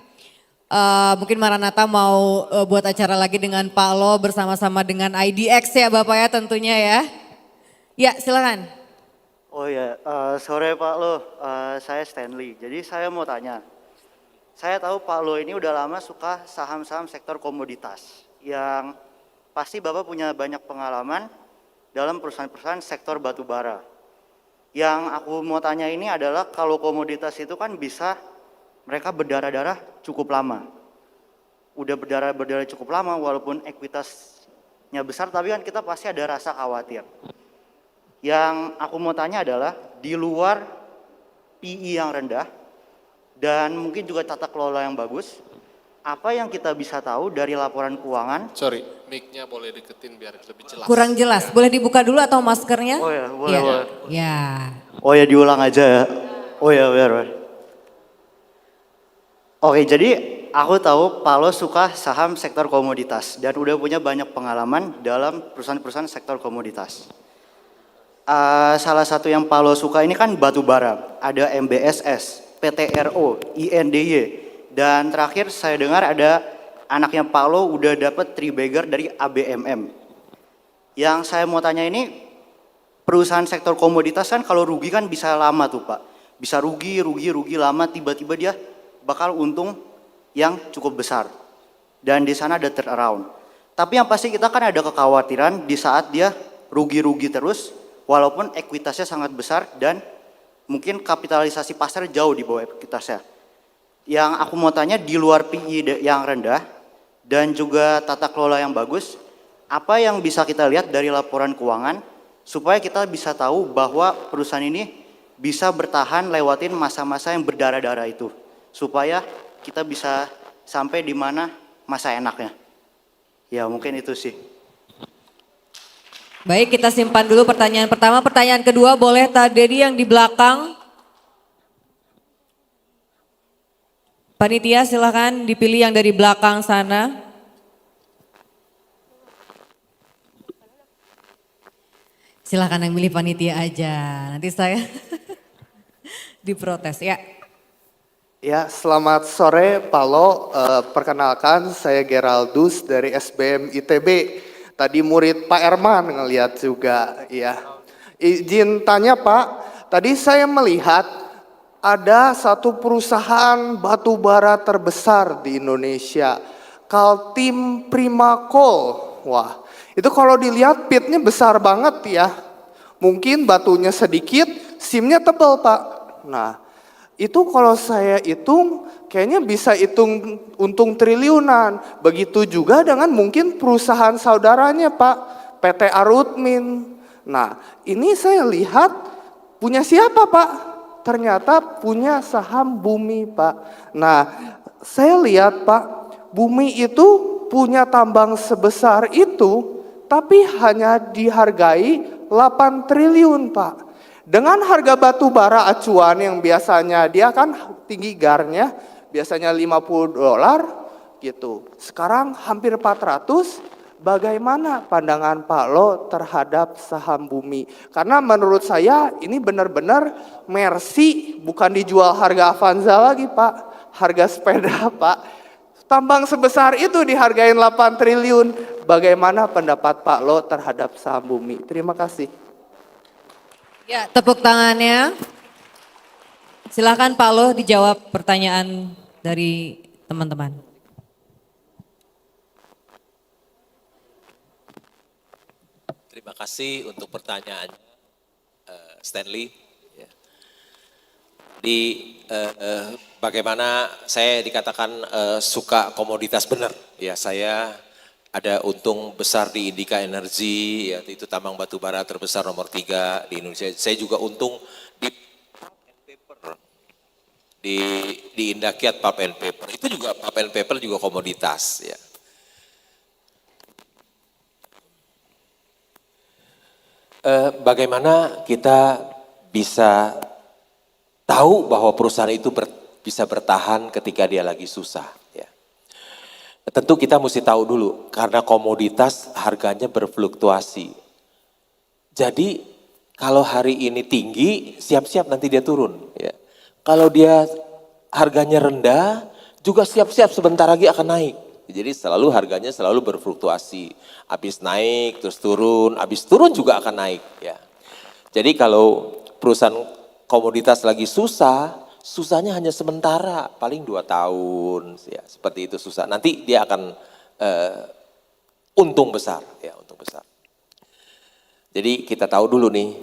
mungkin Maranatha mau buat acara lagi dengan Pak Lo bersama-sama dengan IDX ya Bapak ya tentunya ya. Ya silakan. Oh ya, sore Pak Lo, saya Stanley. Jadi saya mau tanya, saya tahu Pak Lo ini udah lama suka saham-saham sektor komoditas yang pasti Bapak punya banyak pengalaman dalam perusahaan-perusahaan sektor batu bara. Yang aku mau tanya ini adalah kalau komoditas itu kan bisa mereka berdarah-darah cukup lama. Udah berdarah-darah cukup lama walaupun ekuitasnya besar tapi kan kita pasti ada rasa khawatir. Yang aku mau tanya adalah di luar PE yang rendah dan mungkin juga tata kelola yang bagus, apa yang kita bisa tahu dari laporan keuangan? Sorry, mic-nya boleh deketin biar lebih jelas. Kurang jelas, boleh dibuka dulu atau maskernya? Oh ya, boleh, Ya. boleh. Ya. Oh ya, diulang aja ya. Oh ya, biar. Oke, jadi aku tahu Palo suka saham sektor komoditas dan udah punya banyak pengalaman dalam perusahaan-perusahaan sektor komoditas. Salah satu yang Palo suka ini kan batu bara. Ada MBSS, PTRO, INDY. Dan terakhir saya dengar ada anaknya Palo udah dapet Tribagger dari ABMM. Yang saya mau tanya ini, perusahaan sektor komoditas kan kalau rugi kan bisa lama tuh Pak. Bisa rugi lama, tiba-tiba dia bakal untung yang cukup besar. Dan di sana ada turnaround. Tapi yang pasti kita kan ada kekhawatiran di saat dia rugi-rugi terus, walaupun ekuitasnya sangat besar dan mungkin kapitalisasi pasar jauh di bawah ekuitasnya. Yang aku mau tanya di luar PI yang rendah dan juga tata kelola yang bagus, apa yang bisa kita lihat dari laporan keuangan supaya kita bisa tahu bahwa perusahaan ini bisa bertahan lewatin masa-masa yang berdarah-darah itu. Supaya kita bisa sampai di mana masa enaknya. Ya mungkin itu sih. Baik, kita simpan dulu pertanyaan pertama. Pertanyaan kedua boleh tadi yang di belakang. Panitia silakan dipilih yang dari belakang sana. Silakan yang milih panitia aja. Nanti saya diprotes ya. Ya, selamat sore Palo. Perkenalkan saya Geraldus dari SBM ITB. Tadi murid Pak Erman ngelihat juga ya. Izin tanya Pak, tadi saya melihat ada satu perusahaan batu bara terbesar di Indonesia, Kaltim Primakol. Wah, itu kalau dilihat pitnya besar banget ya. Mungkin batunya sedikit, simnya tebal Pak. Nah, itu kalau saya hitung kayaknya bisa hitung untung triliunan. Begitu juga dengan mungkin perusahaan saudaranya Pak, PT Arutmin. Nah ini saya lihat punya siapa Pak? Ternyata punya saham Bumi Pak. Nah saya lihat Pak, Bumi itu punya tambang sebesar itu tapi hanya dihargai 8 triliun Pak. Dengan harga batu bara acuan yang biasanya dia kan tinggi garnya, biasanya $50 gitu. Sekarang hampir 400, bagaimana pandangan Pak Lo terhadap saham Bumi? Karena menurut saya ini benar-benar Mercy, bukan dijual harga Avanza lagi Pak, harga sepeda Pak. Tambang sebesar itu dihargain 8 triliun, bagaimana pendapat Pak Lo terhadap saham Bumi? Terima kasih. Ya, tepuk tangannya. Silakan Pak Loh dijawab pertanyaan dari teman-teman. Terima kasih untuk pertanyaannya, Stanley. Ya. Bagaimana saya dikatakan suka komoditas benar? Ya, saya ada untung besar di Indika Energy, ya, itu tambang batu bara terbesar nomor 3 di Indonesia. Saya juga untung di Pulp and Paper, di Indakiat Pulp and Paper. Itu juga Pulp and Paper juga komoditas. Ya. Bagaimana kita bisa tahu bahwa perusahaan itu bisa bertahan ketika dia lagi susah? Ya. Tentu kita mesti tahu dulu, karena komoditas harganya berfluktuasi. Jadi kalau hari ini tinggi, siap-siap nanti dia turun. Ya. Kalau dia harganya rendah, juga siap-siap sebentar lagi akan naik. Jadi selalu harganya selalu berfluktuasi. Habis naik, terus turun, habis turun juga akan naik. Ya. Jadi kalau perusahaan komoditas lagi susah, susahnya hanya sementara, paling 2 tahun, ya, seperti itu susah. Nanti dia akan untung besar, ya, untung besar. Jadi kita tahu dulu nih,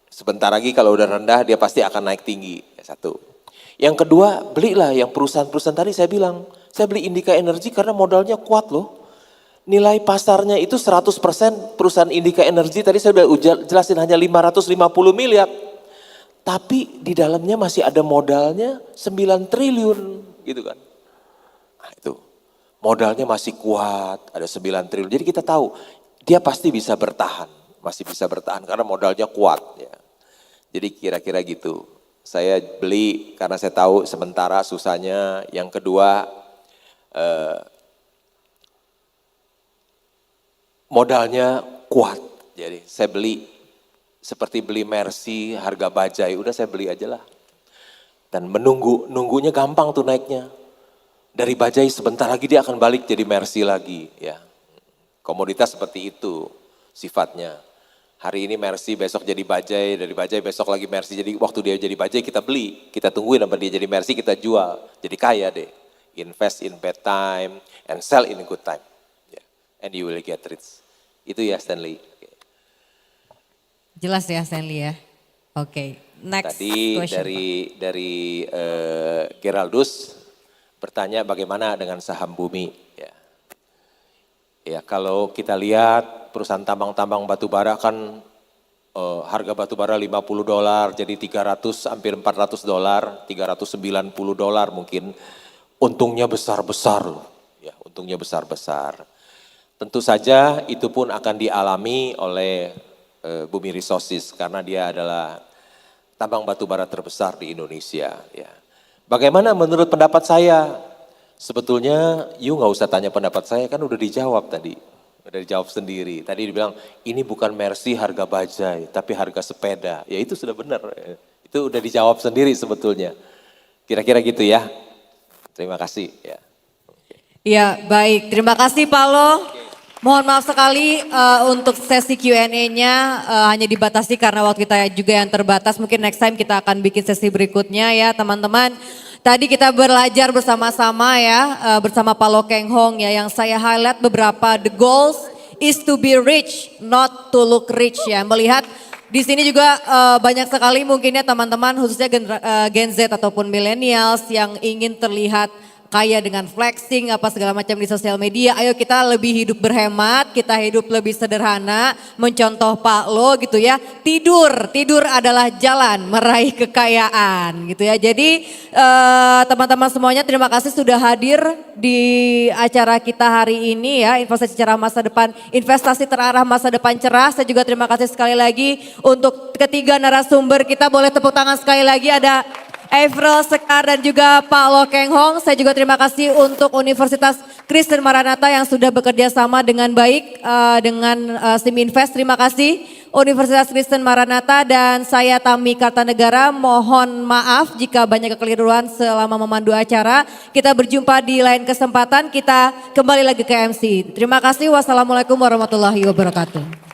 sebentar lagi kalau udah rendah dia pasti akan naik tinggi, ya, satu. Yang kedua, belilah yang perusahaan-perusahaan tadi saya bilang, saya beli Indika Energy karena modalnya kuat loh. Nilai pasarnya itu 100% perusahaan Indika Energy, tadi saya udah jelasin hanya 550 miliar. Tapi di dalamnya masih ada modalnya 9 triliun gitu kan. Nah itu modalnya masih kuat, ada 9 triliun. Jadi kita tahu dia pasti bisa bertahan, masih bisa bertahan karena modalnya kuat. Ya. Jadi kira-kira gitu. Saya beli karena saya tahu sementara susahnya. Yang kedua modalnya kuat. Jadi saya beli seperti beli Mercy harga bajai, udah saya beli aja lah. Dan nunggunya gampang tuh naiknya. Dari bajai sebentar lagi dia akan balik jadi Mercy lagi ya. Komoditas seperti itu sifatnya. Hari ini Mercy, besok jadi bajai, dari bajai besok lagi Mercy. Jadi waktu dia jadi bajai kita beli, kita tungguin sampai dia jadi Mercy, kita jual. Jadi kaya deh. Invest in bad time and sell in good time. Yeah. And you will get rich. Itu ya Stanley. Jelas ya Stanley ya. Oke, next Tadi question. dari Geraldus bertanya bagaimana dengan saham bumi. Ya. Ya kalau kita lihat perusahaan tambang-tambang batu bara kan harga batu bara $50 jadi 300 hampir $400, $390 mungkin. Untungnya besar-besar loh. Ya, untungnya besar-besar. Tentu saja itu pun akan dialami oleh Bumi Resources karena dia adalah tambang batu bara terbesar di Indonesia. Ya. Bagaimana menurut pendapat saya? Sebetulnya you nggak usah tanya pendapat saya, kan udah dijawab tadi. Udah dijawab sendiri. Tadi dibilang ini bukan Mercy harga bajai tapi harga sepeda. Ya itu sudah benar. Itu udah dijawab sendiri sebetulnya. Kira-kira gitu ya. Terima kasih ya. Ya baik, terima kasih Pak Lo. Mohon maaf sekali untuk sesi Q&A-nya hanya dibatasi karena waktu kita juga yang terbatas. Mungkin next time kita akan bikin sesi berikutnya ya teman-teman. Tadi kita belajar bersama-sama ya bersama Pak Lo Keng Hong ya, yang saya highlight beberapa the goals is to be rich not to look rich ya. Melihat di sini juga banyak sekali mungkinnya teman-teman khususnya Gen Z ataupun millennials yang ingin terlihat kaya dengan flexing apa segala macam di sosial media. Ayo kita lebih hidup berhemat, kita hidup lebih sederhana, mencontoh Pak Lo gitu ya. Tidur adalah jalan meraih kekayaan gitu ya. Jadi teman-teman semuanya terima kasih sudah hadir di acara kita hari ini ya. Investasi cerah masa depan, investasi terarah masa depan cerah. Saya juga terima kasih sekali lagi untuk ketiga narasumber kita. Boleh tepuk tangan sekali lagi, ada April Sekar dan juga Pak Lo Keng Hong. Saya juga terima kasih untuk Universitas Kristen Maranatha yang sudah bekerja sama dengan baik dengan Siminvest. Terima kasih Universitas Kristen Maranatha, dan saya Tami Kartanegara. Mohon maaf jika banyak kekeliruan selama memandu acara. Kita berjumpa di lain kesempatan, kita kembali lagi ke MC. Terima kasih, wassalamualaikum warahmatullahi wabarakatuh.